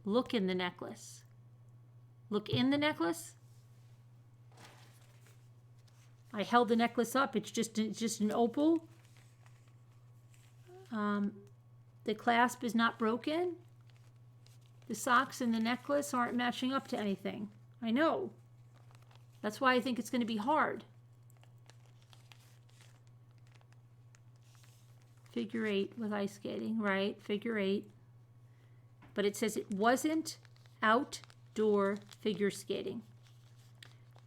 Look in the necklace. Look in the necklace? I held the necklace up. It's just an opal. The clasp is not broken. The socks and the necklace aren't matching up to anything. I know. That's why I think it's going to be hard. Figure 8 with ice skating, right? Figure 8. But it says it wasn't outdoor figure skating.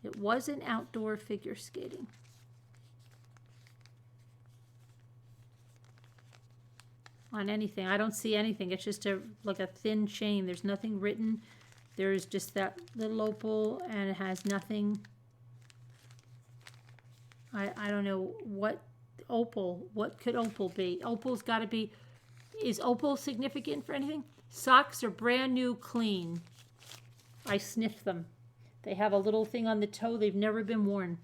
It wasn't outdoor figure skating. On anything. I don't see anything. It's just like a thin chain. There's nothing written. There's just that little opal, and it has nothing. I don't know what opal. What could opal be? Opal's got to be. Is opal significant for anything? Socks are brand new, clean. I sniffed them. They have a little thing on the toe. They've never been worn.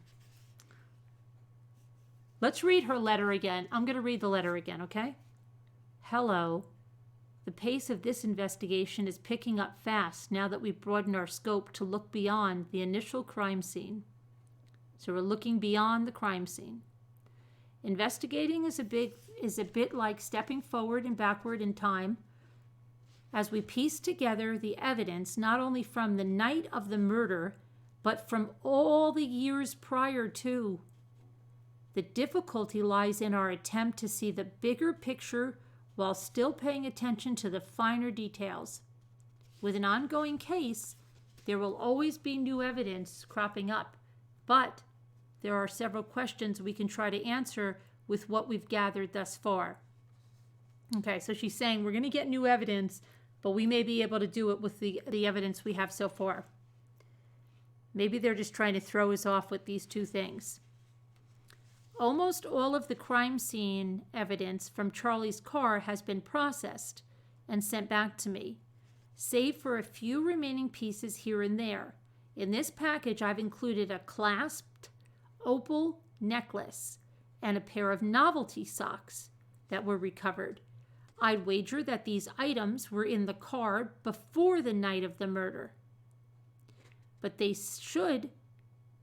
Let's read her letter again. I'm going to read the letter again, okay? Hello. The pace of this investigation is picking up fast now that we've broadened our scope to look beyond the initial crime scene. So we're looking beyond the crime scene. Investigating is a bit like stepping forward and backward in time as we piece together the evidence not only from the night of the murder, but from all the years prior to. The difficulty lies in our attempt to see the bigger picture while still paying attention to the finer details. With an ongoing case, there will always be new evidence cropping up, but there are several questions we can try to answer with what we've gathered thus far. Okay, so she's saying we're going to get new evidence, but we may be able to do it with the evidence we have so far. Maybe they're just trying to throw us off with these two things. Almost all of the crime scene evidence from Charlie's car has been processed and sent back to me, save for a few remaining pieces here and there. In this package, I've included a clasped opal necklace and a pair of novelty socks that were recovered. I'd wager that these items were in the car before the night of the murder. But they should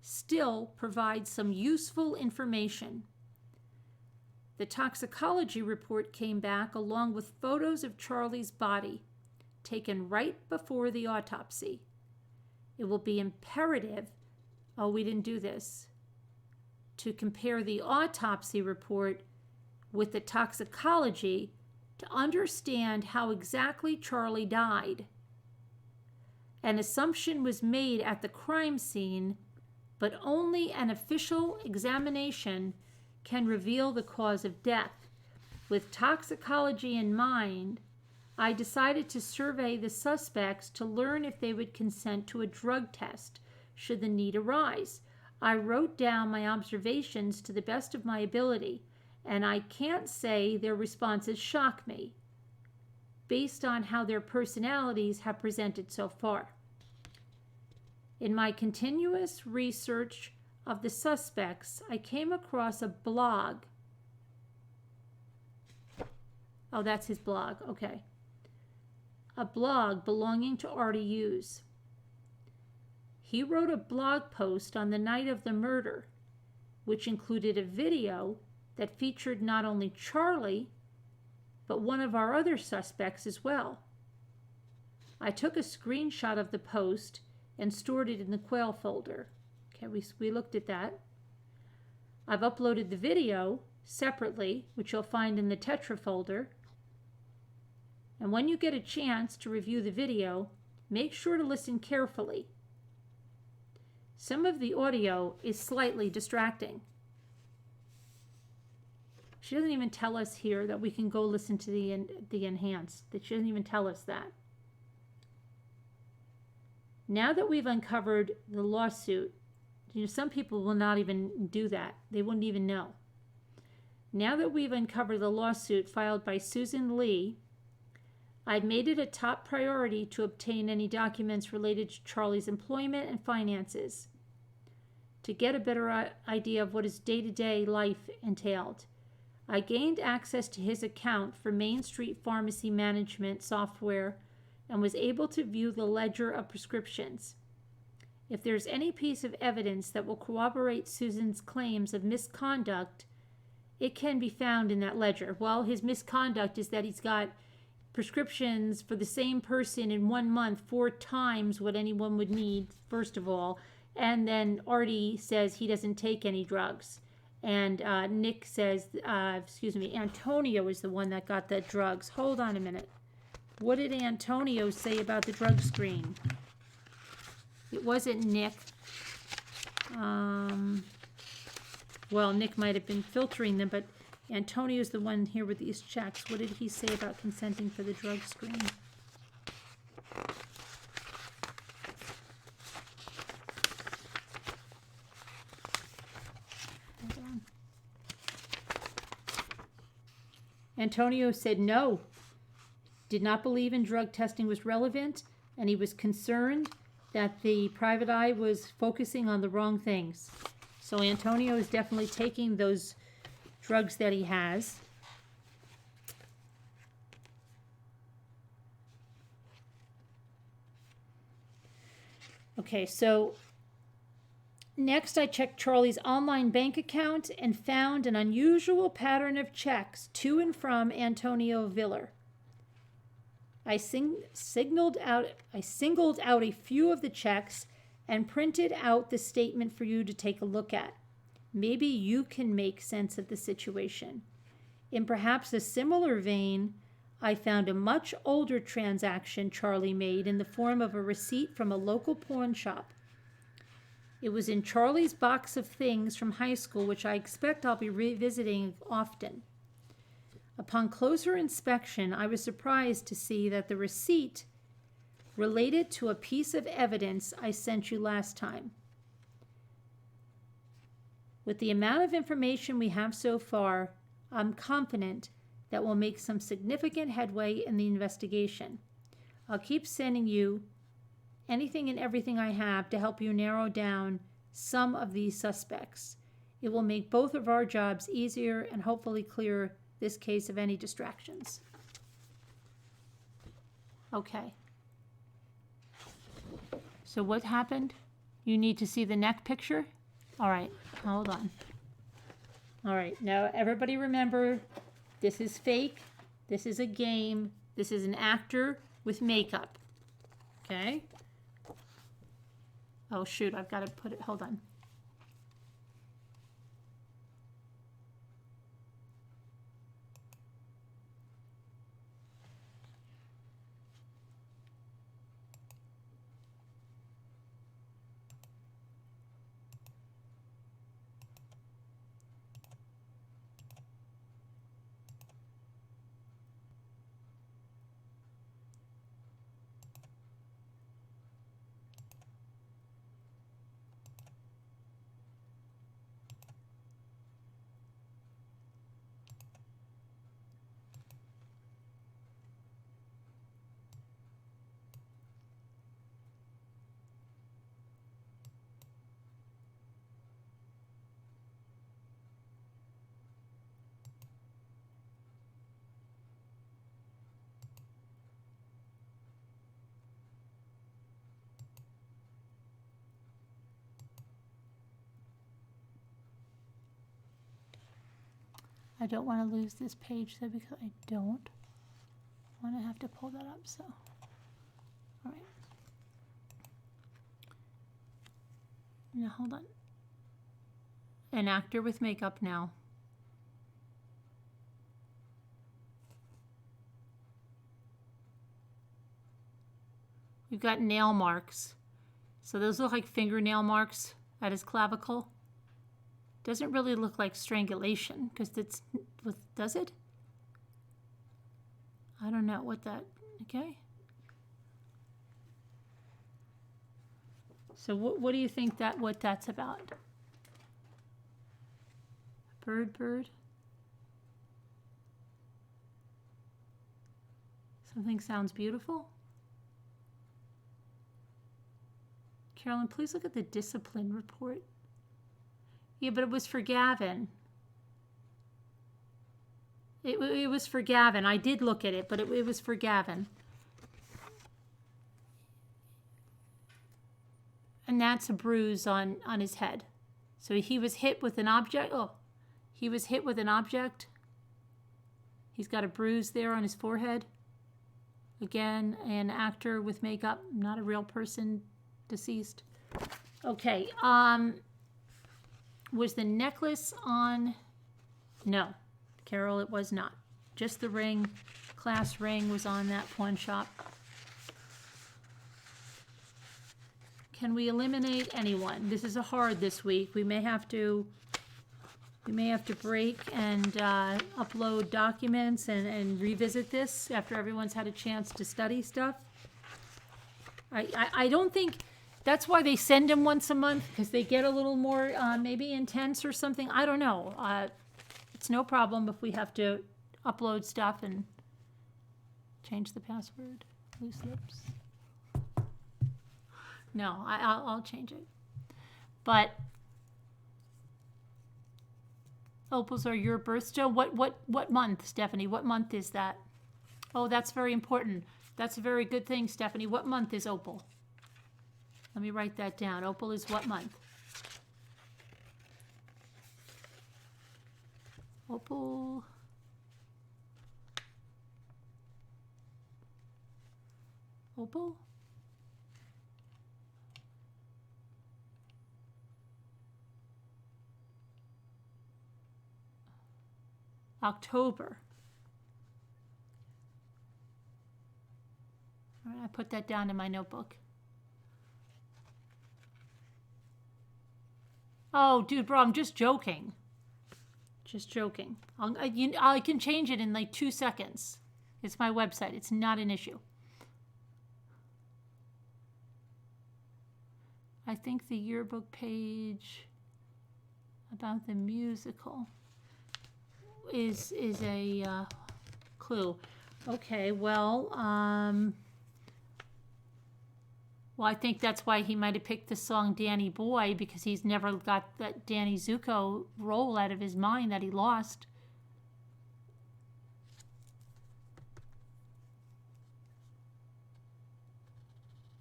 still provide some useful information. The toxicology report came back along with photos of Charlie's body, taken right before the autopsy. It will be imperative, we didn't do this, to compare the autopsy report with the toxicology to understand how exactly Charlie died. An assumption was made at the crime scene, but only an official examination can reveal the cause of death. With toxicology in mind, I decided to survey the suspects to learn if they would consent to a drug test should the need arise. I wrote down my observations to the best of my ability, and I can't say their responses shock me, based on how their personalities have presented so far. In my continuous research of the suspects, I came across a blog. Oh, that's his blog, okay. A blog belonging to Artie Hughes. He wrote a blog post on the night of the murder, which included a video that featured not only Charlie, but one of our other suspects as well. I took a screenshot of the post and stored it in the Quail folder. Okay, we looked at that. I've uploaded the video separately, which you'll find in the Tetra folder. And when you get a chance to review the video, make sure to listen carefully. Some of the audio is slightly distracting. She doesn't even tell us here that we can go listen to the enhanced. She doesn't even tell us that. Now that we've uncovered the lawsuit, some people will not even do that. They wouldn't even know. Now that we've uncovered the lawsuit filed by Susan Lee, I've made it a top priority to obtain any documents related to Charlie's employment and finances, to get a better idea of what his day-to-day life entailed. I gained access to his account for Main Street Pharmacy Management software and was able to view the ledger of prescriptions. If there's any piece of evidence that will corroborate Susan's claims of misconduct, it can be found in that ledger. Well, his misconduct is that he's got prescriptions for the same person in 1 month 4 times what anyone would need, first of all. And then Artie says he doesn't take any drugs. And Nick says, Antonio is the one that got the drugs. Hold on a minute. What did Antonio say about the drug screen? It wasn't Nick. Well, Nick might have been filtering them, but Antonio's the one here with these checks. What did he say about consenting for the drug screen? Hold on. Antonio said no, did not believe in drug testing was relevant, and he was concerned that the private eye was focusing on the wrong things. So Antonio is definitely taking those drugs that he has. Okay, so next I checked Charlie's online bank account and found an unusual pattern of checks to and from Antonio Viller. I singled out a few of the checks and printed out the statement for you to take a look at. Maybe you can make sense of the situation. In perhaps a similar vein, I found a much older transaction Charlie made in the form of a receipt from a local pawn shop. It was in Charlie's box of things from high school, which I expect I'll be revisiting often. Upon closer inspection, I was surprised to see that the receipt related to a piece of evidence I sent you last time. With the amount of information we have so far, I'm confident that we'll make some significant headway in the investigation. I'll keep sending you anything and everything I have to help you narrow down some of these suspects. It will make both of our jobs easier and hopefully clear this case of any distractions. Okay. So what happened? You need to see the neck picture? All right, hold on. All right, now everybody remember, this is fake. This is a game. This is an actor with makeup. Okay? Oh, shoot, I've got to put it, hold on. I don't want to lose this page though, because I don't want to have to pull that up, so. All right. Now hold on. An actor with makeup now. We've got nail marks. So those look like fingernail marks at his clavicle. Doesn't really look like strangulation, because it's, does it? I don't know what that, okay. So what do you think what that's about? Bird. Something sounds beautiful. Carolyn, please look at the discipline report. Yeah, but it was for Gavin. It was for Gavin. I did look at it, but it was for Gavin. and that's a bruise on his head. So he was hit with an object. Oh, he was hit with an object. He's got a bruise there on his forehead. Again, an actor with makeup, not a real person, deceased. Okay, was the necklace on? No, Carol, it was not. Just the ring, class ring was on that pawn shop. Can we eliminate anyone? This is a hard this week. We may have to break and upload documents and revisit this after everyone's had a chance to study stuff. I don't think that's why they send them once a month, because they get a little more maybe intense or something. I don't know. It's no problem if we have to upload stuff and change the password. Loose lips. No, I'll change it. But opals are your birthstone. What month, Stephanie? What month is that? Oh, that's very important. That's a very good thing, Stephanie. What month is opal? Let me write that down. Opal is what month? Opal. Opal? October. All right, I put that down in my notebook. Oh, dude, bro, I'm just joking. Just joking. I can change it in like 2 seconds. It's my website. It's not an issue. I think the yearbook page about the musical is a clue. Okay, well, I think that's why he might have picked the song Danny Boy, because he's never got that Danny Zuko role out of his mind that he lost.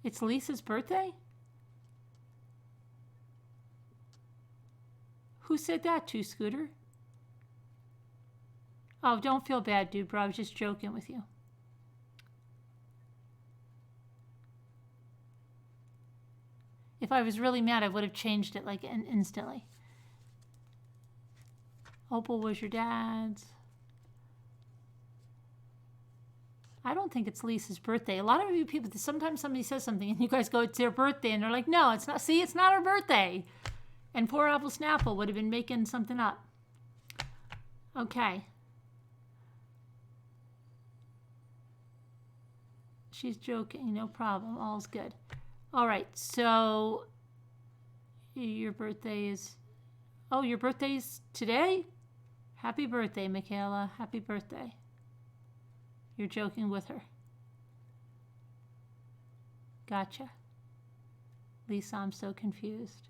It's Lisa's birthday? Who said that to, Scooter? Oh, don't feel bad, dude, bro. I was just joking with you. If I was really mad, I would have changed it like instantly. Opal was your dad's. I don't think it's Lisa's birthday. A lot of you people, sometimes somebody says something and you guys go, it's their birthday. And they're like, no, it's not. See, it's not her birthday. And poor Apple Snapple would have been making something up. Okay. She's joking. No problem. All's good. All right. So your birthday is... Oh, your birthday's today? Happy birthday, Michaela. Happy birthday. You're joking with her. Gotcha. Lisa, I'm so confused.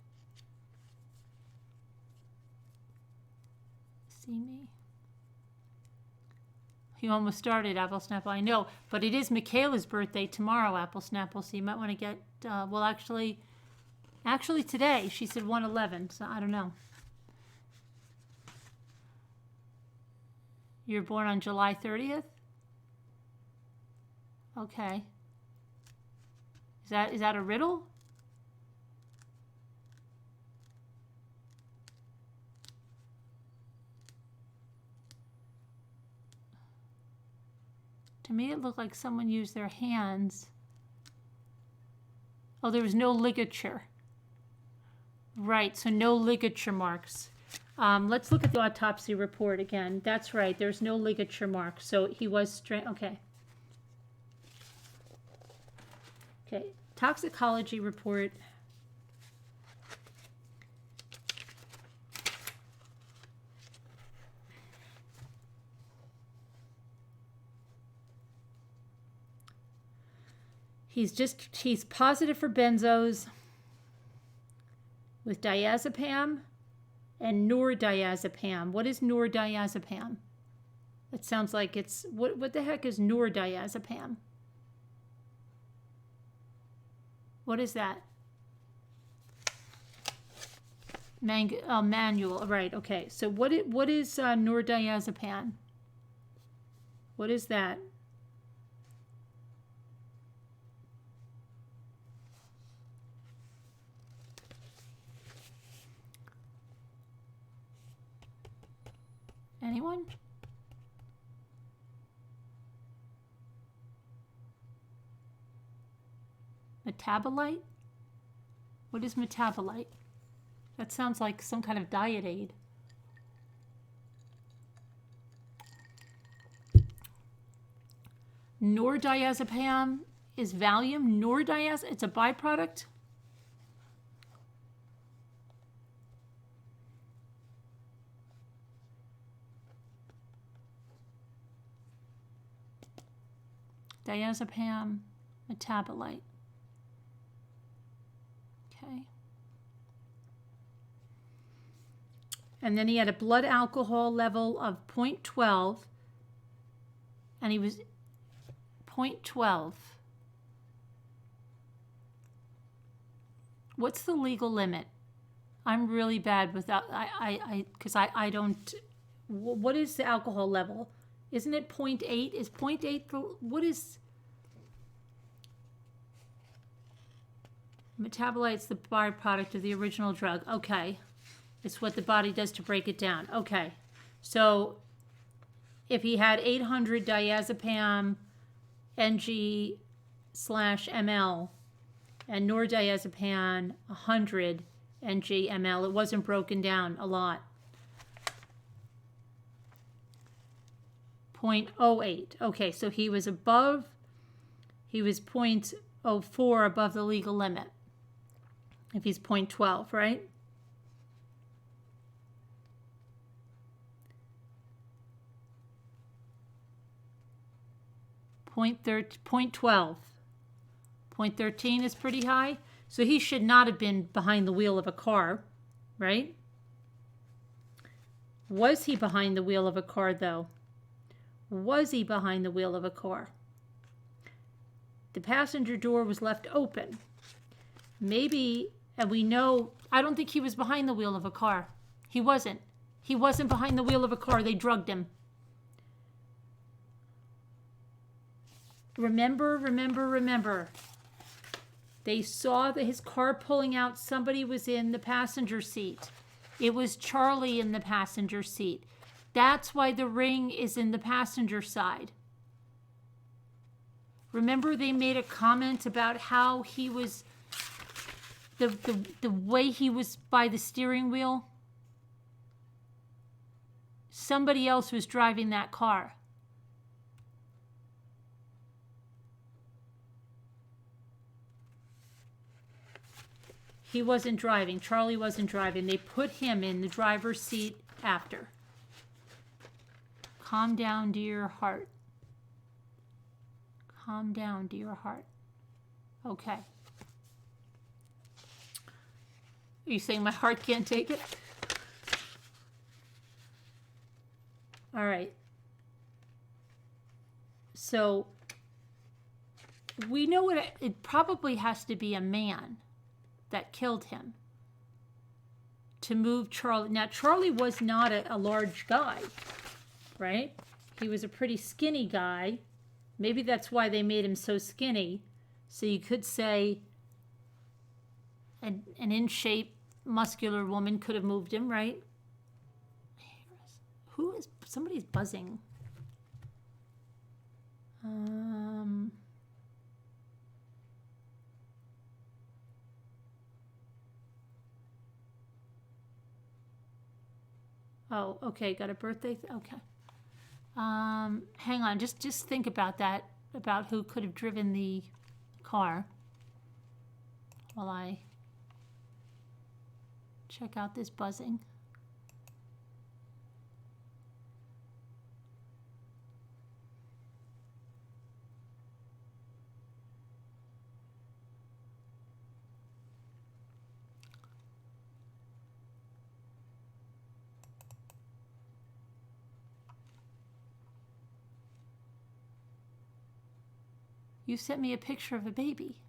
See me? You almost started, Apple Snapple. I know, but it is Michaela's birthday tomorrow, Apple Snapple, so you might want to get, well, actually today. She said 1/11, so I don't know. You're born on July 30th? Okay. Is that a riddle? To me, it looked like someone used their hands. Oh, there was no ligature. Right, so no ligature marks. Let's look at the autopsy report again. That's right, there's no ligature marks. So he was strangled. Okay. Okay, toxicology report. He's positive for benzos with diazepam and nordiazepam. What is nordiazepam? It sounds like it's, what the heck is nordiazepam? What is that? Manual, right, okay. So what is nordiazepam? What is that? Anyone? Metabolite? What is metabolite? That sounds like some kind of diet aid. Nordiazepam is Valium. It's a byproduct. Diazepam, metabolite. Okay. And then he had a blood alcohol level of 0.12, and he was 0.12. What's the legal limit? I'm really bad with that. Because I don't. What is the alcohol level? Isn't it 0.8? Is 0.8 what is? Metabolite's the byproduct of the original drug. Okay. It's what the body does to break it down. Okay. So if he had 800 diazepam ng/ml and nordiazepam 100 ng/ml, it wasn't broken down a lot. 0.08. Okay, so he was 0.04 above the legal limit. If he's 0.12, right? Point 12. 0.13 is pretty high. So he should not have been behind the wheel of a car, right? Was he behind the wheel of a car, though? Was he behind the wheel of a car? The passenger door was left open. Maybe, and we know, I don't think he was behind the wheel of a car. He wasn't. He wasn't behind the wheel of a car. They drugged him. Remember. They saw his car pulling out. Somebody was in the passenger seat. It was Charlie in the passenger seat. That's why the ring is in the passenger side. Remember they made a comment about how he was, the way he was by the steering wheel? Somebody else was driving that car. He wasn't driving. Charlie wasn't driving. They put him in the driver's seat after. Calm down, dear heart. Calm down, dear heart. Okay. Are you saying my heart can't take it? All right. So we know it probably has to be a man that killed him to move Charlie. Now, Charlie was not a large guy, right? He was a pretty skinny guy. Maybe that's why they made him so skinny. So you could say an in-shape, muscular woman could have moved him, right? Who is... Somebody's buzzing. Oh, okay, got a birthday? Okay. Hang on, just think about that, about who could have driven the car while I check out this buzzing. You sent me a picture of a baby.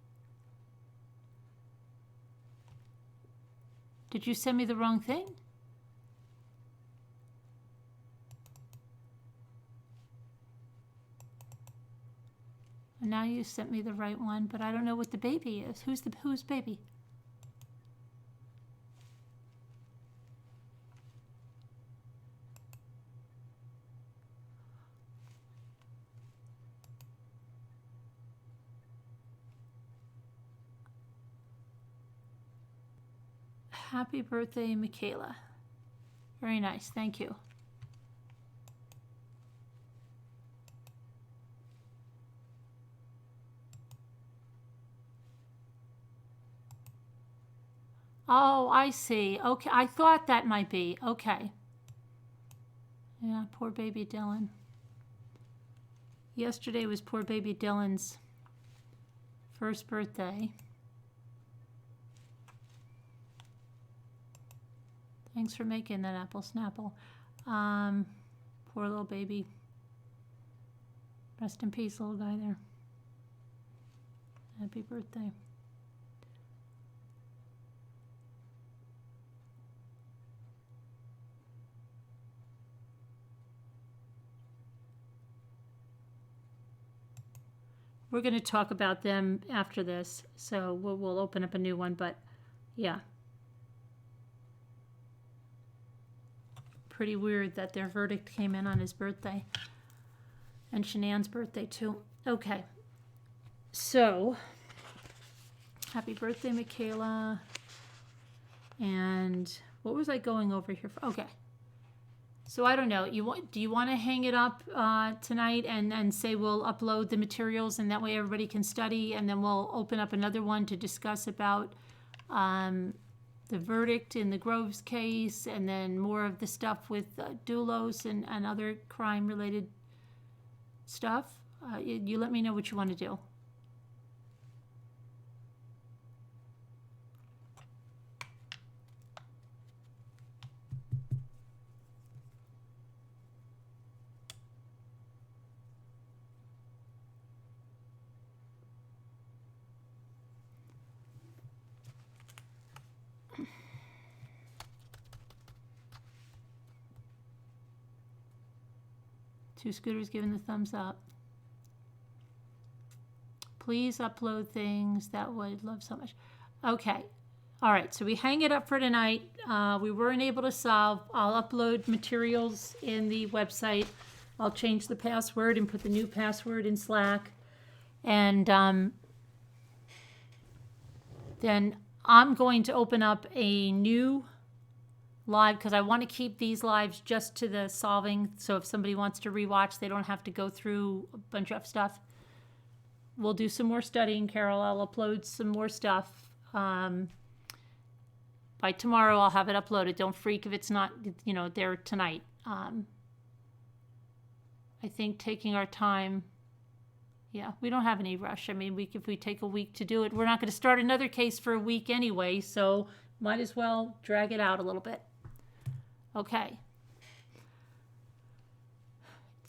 Did you send me the wrong thing? And now you sent me the right one, but I don't know what the baby is. Who's baby? Happy birthday, Michaela. Very nice, thank you. Oh, I see. Okay, I thought that might be. Okay. Yeah, poor baby Dylan. Yesterday was poor baby Dylan's first birthday. Thanks for making that apple snapple. Poor little baby. Rest in peace, little guy there. Happy birthday. We're going to talk about them after this, so we'll open up a new one, but yeah. Pretty weird that their verdict came in on his birthday. And Shanann's birthday, too. Okay. So, happy birthday, Michaela. And what was I going over here for? Okay. So I don't know. Do you want to hang it up tonight and say we'll upload the materials and that way everybody can study, and then we'll open up another one to discuss about the verdict in the Groves case, and then more of the stuff with Doulos and other crime-related stuff. You let me know what you want to do. Two Scooters giving the thumbs up. Please upload things. That would love so much. Okay. All right. So we hang it up for tonight. We weren't able to solve. I'll upload materials in the website. I'll change the password and put the new password in Slack. And then I'm going to open up a new live because I want to keep these lives just to the solving, so if somebody wants to rewatch, they don't have to go through a bunch of stuff. We'll do some more studying, Carol. I'll upload some more stuff. By tomorrow, I'll have it uploaded. Don't freak if it's not, there tonight. I think taking our time. Yeah, we don't have any rush. I mean, if we take a week to do it, we're not going to start another case for a week anyway, so might as well drag it out a little bit. Okay.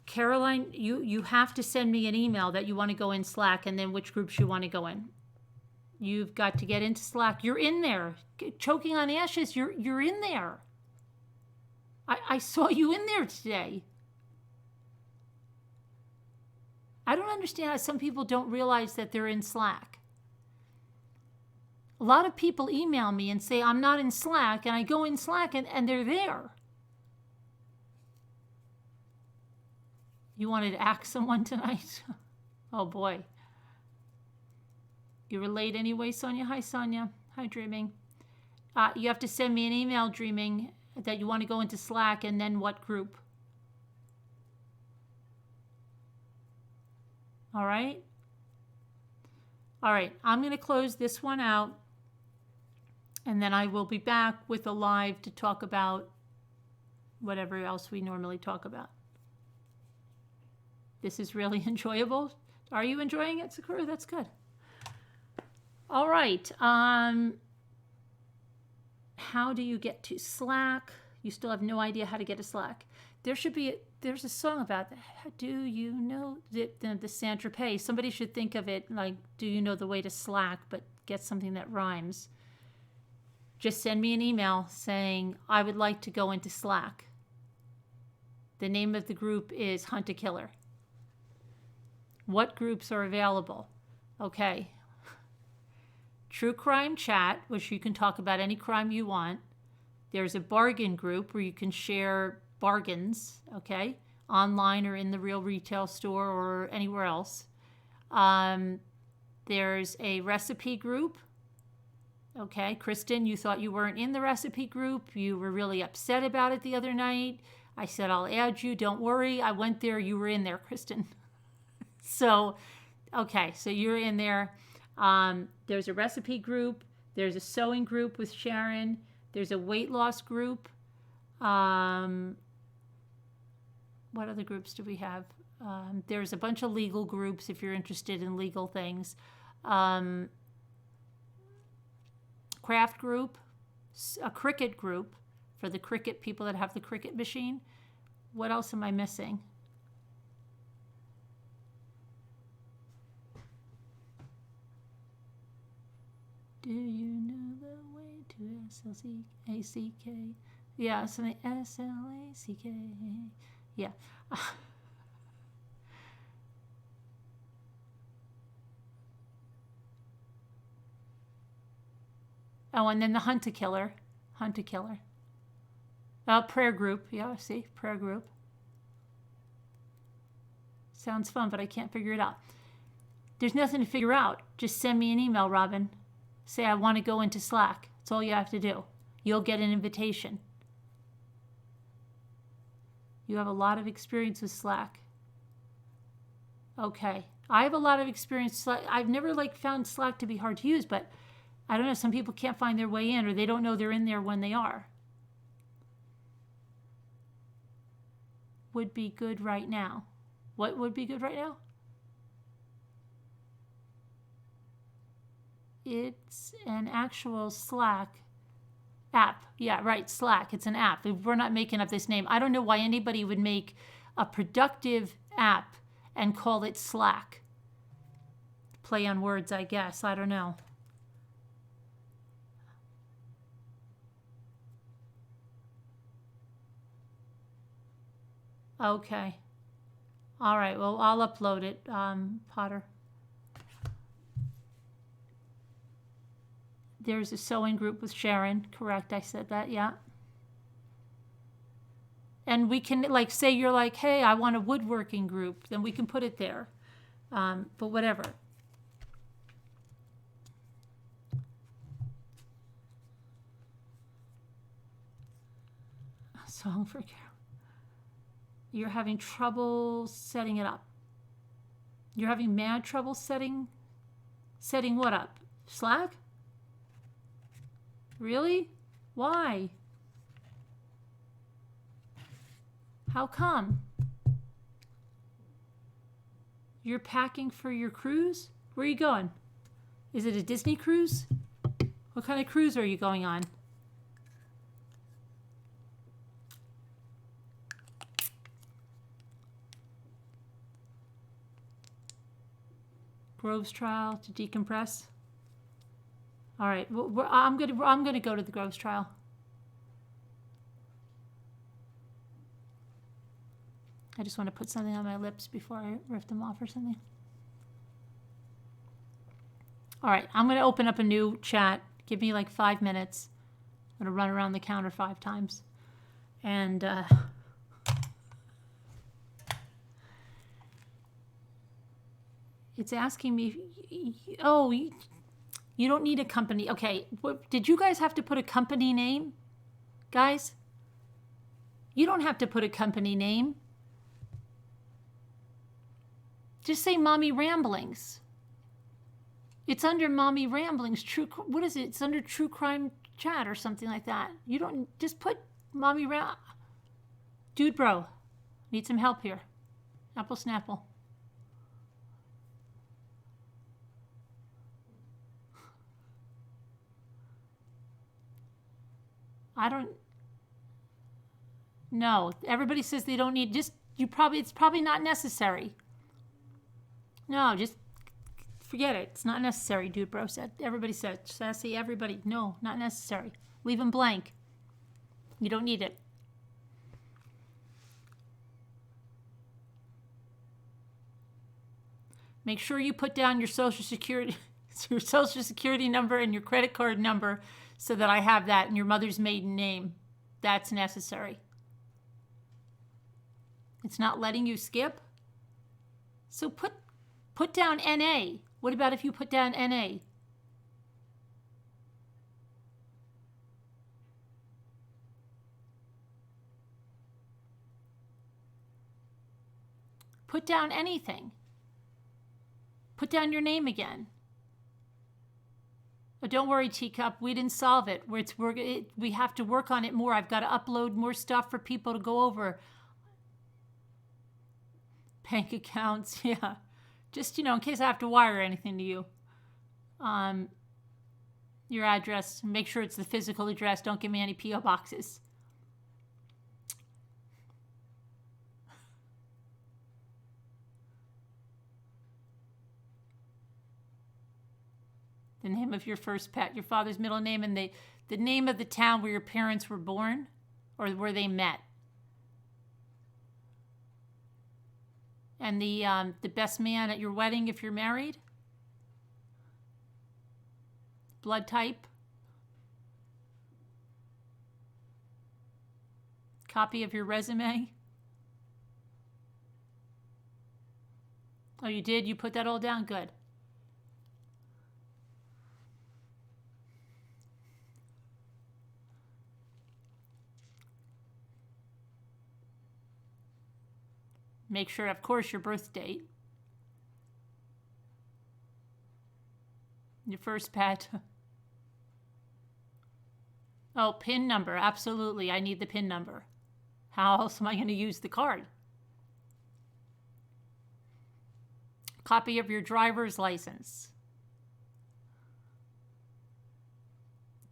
Caroline, you have to send me an email that you want to go in Slack and then which groups you want to go in. You've got to get into Slack. You're in there. Choking on Ashes, you're in there. I saw you in there today. I don't understand how some people don't realize that they're in Slack. A lot of people email me and say, I'm not in Slack, and I go in Slack and they're there. You wanted to ask someone tonight? Oh boy. You were late anyway, Sonia? Hi, Sonia. Hi, Dreaming. You have to send me an email, Dreaming, that you want to go into Slack, and then what group. All right? All right, I'm going to close this one out, and then I will be back with a live to talk about whatever else we normally talk about. This is really enjoyable. Are you enjoying it, Sakura? That's good. All right. How do you get to Slack? You still have no idea how to get to Slack. There's a song about that. Do you know the Saint-Tropez? Somebody should think of it like, do you know the way to Slack, but get something that rhymes. just send me an email saying, I would like to go into Slack. The name of the group is Hunt a Killer. What groups are available? Okay. True Crime Chat, which you can talk about any crime you want. There's a bargain group where you can share bargains, okay, online or in the real retail store or anywhere else. There's a recipe group. Okay, Kristen, you thought you weren't in the recipe group. You were really upset about it the other night. I said, I'll add you. Don't worry. I went there. You were in there, Kristen. So, okay, so you're in there. There's a recipe group. There's a sewing group with Sharon. There's a weight loss group. What other groups do we have? There's a bunch of legal groups if you're interested in legal things. Craft group, a cricket group for the cricket people that have the cricket machine. What else am I missing? Do you know the way to SLACK? Yeah, something SLACK. Yeah. Oh, and then the Hunt a Killer. Hunt a Killer. Prayer group. Yeah, see? Prayer group. Sounds fun, but I can't figure it out. There's nothing to figure out. Just send me an email, Robin. Say, I want to go into Slack. That's all you have to do. You'll get an invitation. You have a lot of experience with Slack. Okay. I have a lot of experience. I've never found Slack to be hard to use, but I don't know. Some people can't find their way in, or they don't know they're in there when they are. Would be good right now. What would be good right now? It's an actual Slack app. Yeah, right, Slack. It's an app. We're not making up this name. I don't know why anybody would make a productive app and call it Slack. Play on words, I guess. I don't know. Okay. All right. Well, I'll upload it, Potter. There's a sewing group with Sharon. Correct. I said that. Yeah. And we can, say you're like, hey, I want a woodworking group. Then we can put it there. But whatever. A song for Carol. You're having trouble setting it up. You're having mad trouble setting what up? Slack? Really? Why? How come? You're packing for your cruise? Where are you going? Is it a Disney cruise? What kind of cruise are you going on? Groves trial to decompress. All right, I'm gonna go to the Groves trial. I just want to put something on my lips before I rip them off or something. All right, I'm gonna open up a new chat. Give me 5 minutes. I'm gonna run around the counter 5 times, and it's asking me, oh, you don't need a company. Okay, did you guys have to put a company name? Guys? You don't have to put a company name. Just say Mommy Ramblings. It's under Mommy Ramblings. What is it? It's under True Crime Chat or something like that. You don't, just put Mommy Dude bro, need some help here. Apple Snapple. No, everybody says they don't need, it's probably not necessary. No, just forget it. It's not necessary, Dude bro said. Everybody said, sassy, everybody, no, not necessary. Leave them blank. You don't need it. Make sure you put down your social security number and your credit card number so that I have that, and your mother's maiden name. That's necessary. It's not letting you skip. So put down NA. What about if you put down NA? Put down anything. Put down your name again. But don't worry, Teacup. We didn't solve it. We have to work on it more. I've got to upload more stuff for people to go over. Bank accounts, yeah. Just, in case I have to wire anything to you. Your address. Make sure it's the physical address. Don't give me any P.O. boxes. The name of your first pet, your father's middle name, and the name of the town where your parents were born or where they met. And the best man at your wedding if you're married. Blood type. Copy of your resume. Oh, you did? You put that all down? Good. Make sure, of course, your birth date. Your first pet. Oh, PIN number. Absolutely. I need the PIN number. How else am I going to use the card? Copy of your driver's license.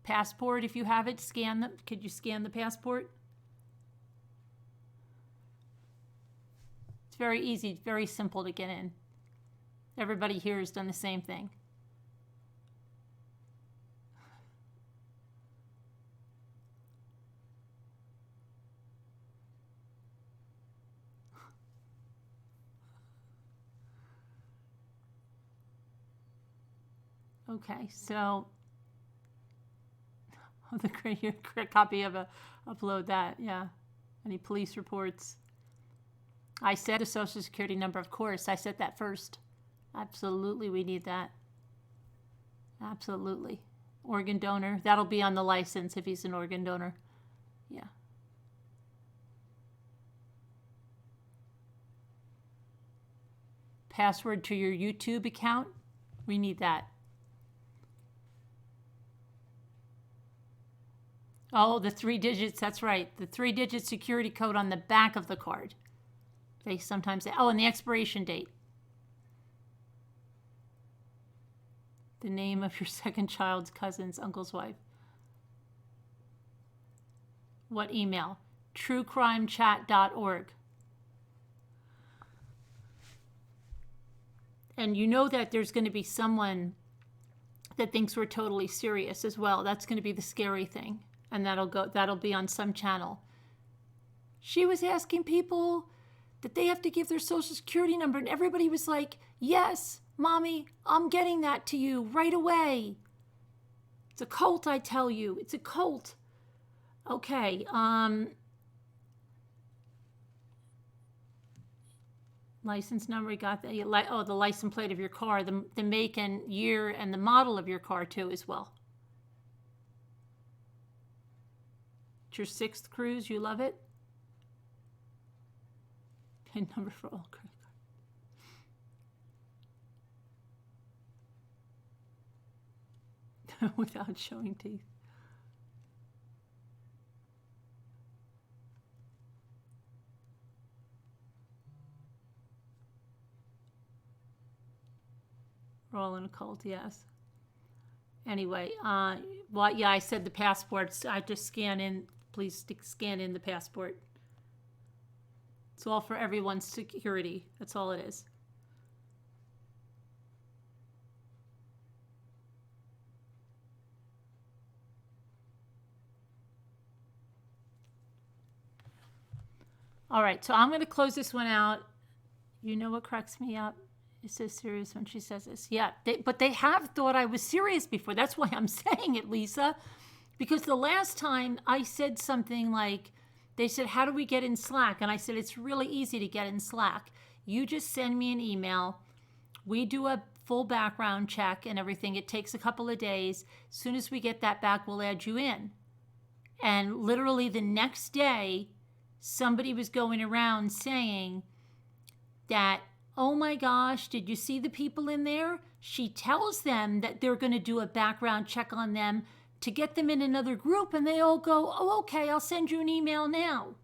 Passport, if you have it, scan them. Could you scan the passport? It's very easy, very simple to get in. Everybody here has done the same thing. Okay, so the correct copy of upload that, yeah. Any police reports? I said a social security number, of course. I said that first. Absolutely, we need that. Absolutely. Organ donor. That'll be on the license if he's an organ donor. Yeah. Password to your YouTube account. We need that. Oh, the 3 digits. That's right. The 3-digit security code on the back of the card. They sometimes say, oh, and the expiration date. The name of your second child's cousin's uncle's wife. What email? truecrimechat.org. And you know that there's going to be someone that thinks we're totally serious as well. That's going to be the scary thing. And that'll be on some channel. She was asking people that they have to give their social security number, and everybody was like, yes, Mommy, I'm getting that to you right away. It's a cult, I tell you. It's a cult. Okay, license number, you got that? Oh, the license plate of your car, the make and year and the model of your car too as well. It's your 6th cruise, you love it? PIN number for all credit cards. Without showing teeth. We're all in a cult, yes. Anyway, well, yeah, I said the passports. I just scan in. Please scan in the passport. It's all for everyone's security. That's all it is. All right, so I'm going to close this one out. You know what cracks me up? It's so serious when she says this. Yeah, but they have thought I was serious before. That's why I'm saying it, Lisa. Because the last time I said something like, they said, how do we get in Slack? And I said, it's really easy to get in Slack. You just send me an email. We do a full background check and everything. It takes a couple of days. As soon as we get that back, we'll add you in. And literally the next day, somebody was going around saying that, oh my gosh, did you see the people in there? She tells them that they're going to do a background check on them to get them in another group, and they all go, oh, okay, I'll send you an email now.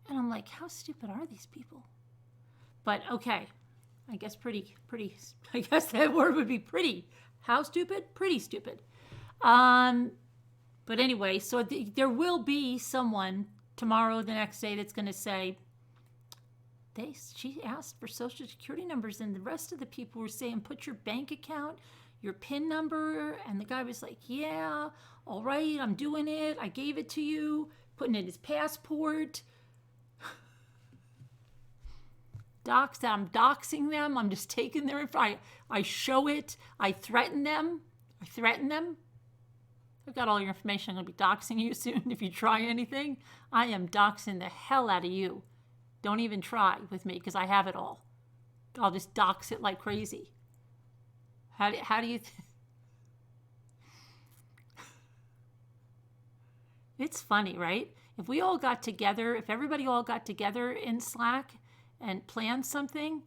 And I'm like, how stupid are these people? But okay, I guess I guess that word would be pretty. How stupid? Pretty stupid. But anyway, so there will be someone tomorrow, the next day, that's going to say, she asked for social security numbers, and the rest of the people were saying, put your bank account, your PIN number, and the guy was like, yeah, all right, I'm doing it. I gave it to you, putting in his passport. I'm doxing them. I'm just taking their info. I show it. I threaten them. I've got all your information. I'm going to be doxing you soon if you try anything. I am doxing the hell out of you. Don't even try with me because I have it all. I'll just dox it like crazy. How do you... It's funny, right? If everybody all got together in Slack and planned something,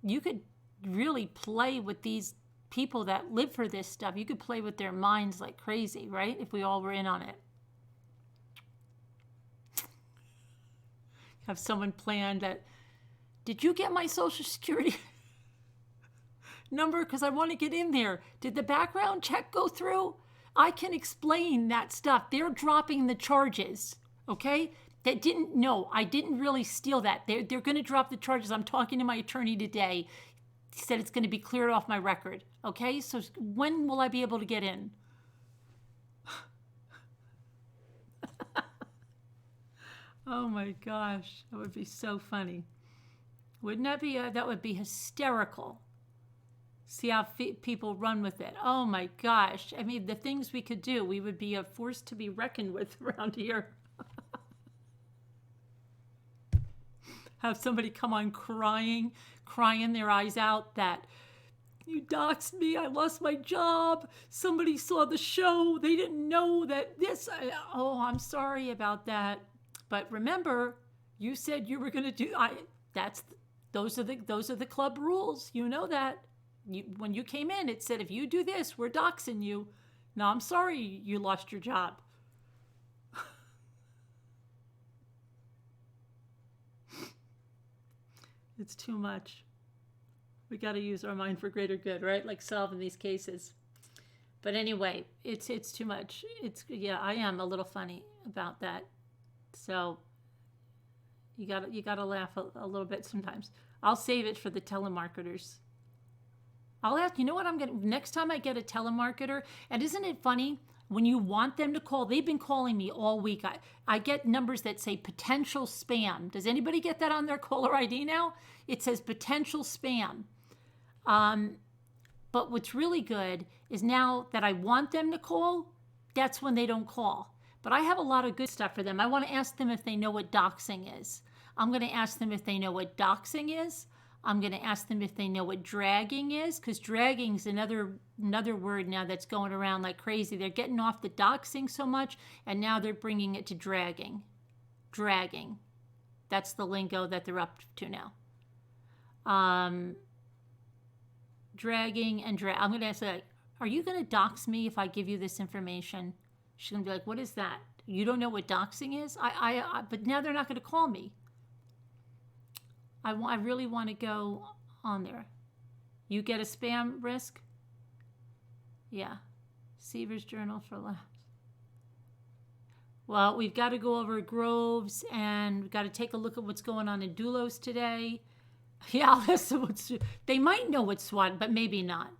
you could really play with these people that live for this stuff. You could play with their minds like crazy, right? If we all were in on it. Have someone planned that, did you get my social security number? Because I want to get in there. Did the background check go through? I can explain that stuff. They're dropping the charges, okay? I didn't really steal that. They're going to drop the charges. I'm talking to my attorney today. He said it's going to be cleared off my record, okay? So when will I be able to get in? Oh my gosh, that would be so funny. Wouldn't that be, that would be hysterical. See how people run with it. Oh my gosh. I mean, the things we could do, we would be a force to be reckoned with around here. Have somebody come on crying their eyes out that, you doxed me, I lost my job, somebody saw the show, they didn't know that I'm sorry about that. But remember, you said you were going to do. Those are the club rules. You know that. When you came in, it said if you do this, we're doxing you. No, I'm sorry you lost your job. It's too much. We got to use our mind for greater good, right? Like solving these cases. But anyway, it's too much. I am a little funny about that. So you gotta laugh a little bit sometimes. I'll save it for the telemarketers. I'll ask, you know what, next time I get a telemarketer, and isn't it funny, when you want them to call, they've been calling me all week. I get numbers that say potential spam. Does anybody get that on their caller ID now? It says potential spam. But what's really good is now that I want them to call, that's when they don't call. But I have a lot of good stuff for them. I want to ask them if they know what doxing is. I'm going to ask them if they know what doxing is. I'm going to ask them if they know what dragging is, because dragging is another word now that's going around like crazy. They're getting off the doxing so much, and now they're bringing it to dragging. Dragging. That's the lingo that they're up to now. Dragging and drag. I'm going to ask, are you going to dox me if I give you this information? She's going to be like, what is that? You don't know what doxing is? But now they're not going to call me. I really want to go on there. You get a spam risk? Yeah. Seaver's Journal for Laughs. Well, we've got to go over Groves, and we've got to take a look at what's going on in Doulos today. Yeah, I'll ask them they might know what's SWAT, but maybe not.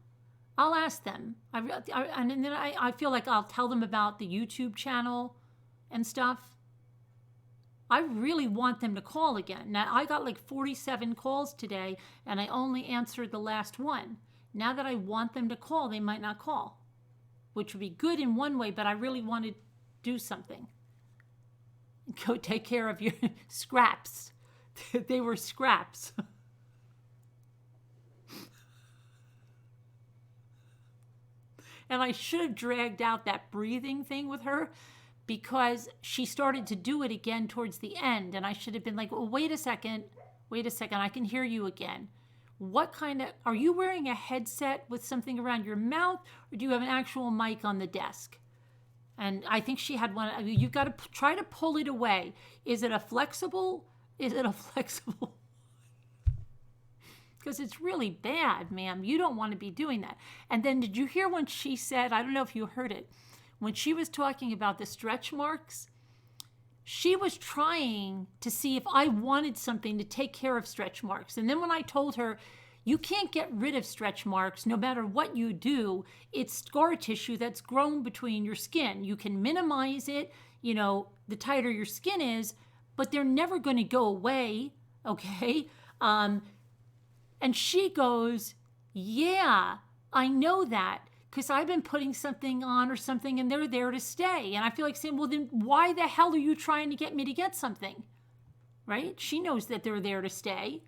I'll ask them. And then I feel like I'll tell them about the YouTube channel and stuff. I really want them to call again. Now, I got like 47 calls today, and I only answered the last one. Now that I want them to call, they might not call, which would be good in one way, but I really want to do something. Go take care of your scraps. They were scraps. And I should have dragged out that breathing thing with her, because she started to do it again towards the end. And I should have been like, well, wait a second, I can hear you again. What kind of, are you wearing a headset with something around your mouth, or do you have an actual mic on the desk? And I think she had one. I mean, you've got to try to pull it away. Is it a flexible? Because it's really bad, ma'am. You don't want to be doing that. And then did you hear when she said, I don't know if you heard it, when she was talking about the stretch marks, she was trying to see if I wanted something to take care of stretch marks. And then when I told her, you can't get rid of stretch marks no matter what you do, it's scar tissue that's grown between your skin. You can minimize it, the tighter your skin is, but they're never going to go away, okay? And she goes, yeah, I know that, because I've been putting something on or something and they're there to stay. And I feel like saying, well, then why the hell are you trying to get me to get something? Right? She knows that they're there to stay.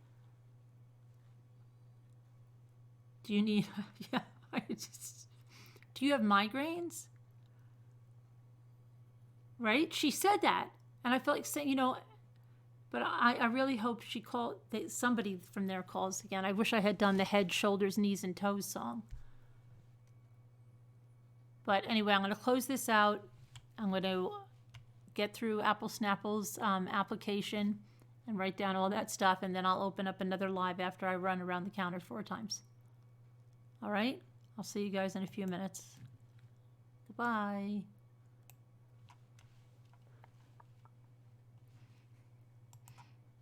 Do you need, do you have migraines? Right? She said that. And I felt like saying, but I really hope she called, somebody from there calls again. I wish I had done the head, shoulders, knees, and toes song. But anyway, I'm going to close this out. I'm going to get through Apple Snapple's application and write down all that stuff, and then I'll open up another live after I run around the counter 4 times. All right? I'll see you guys in a few minutes. Goodbye.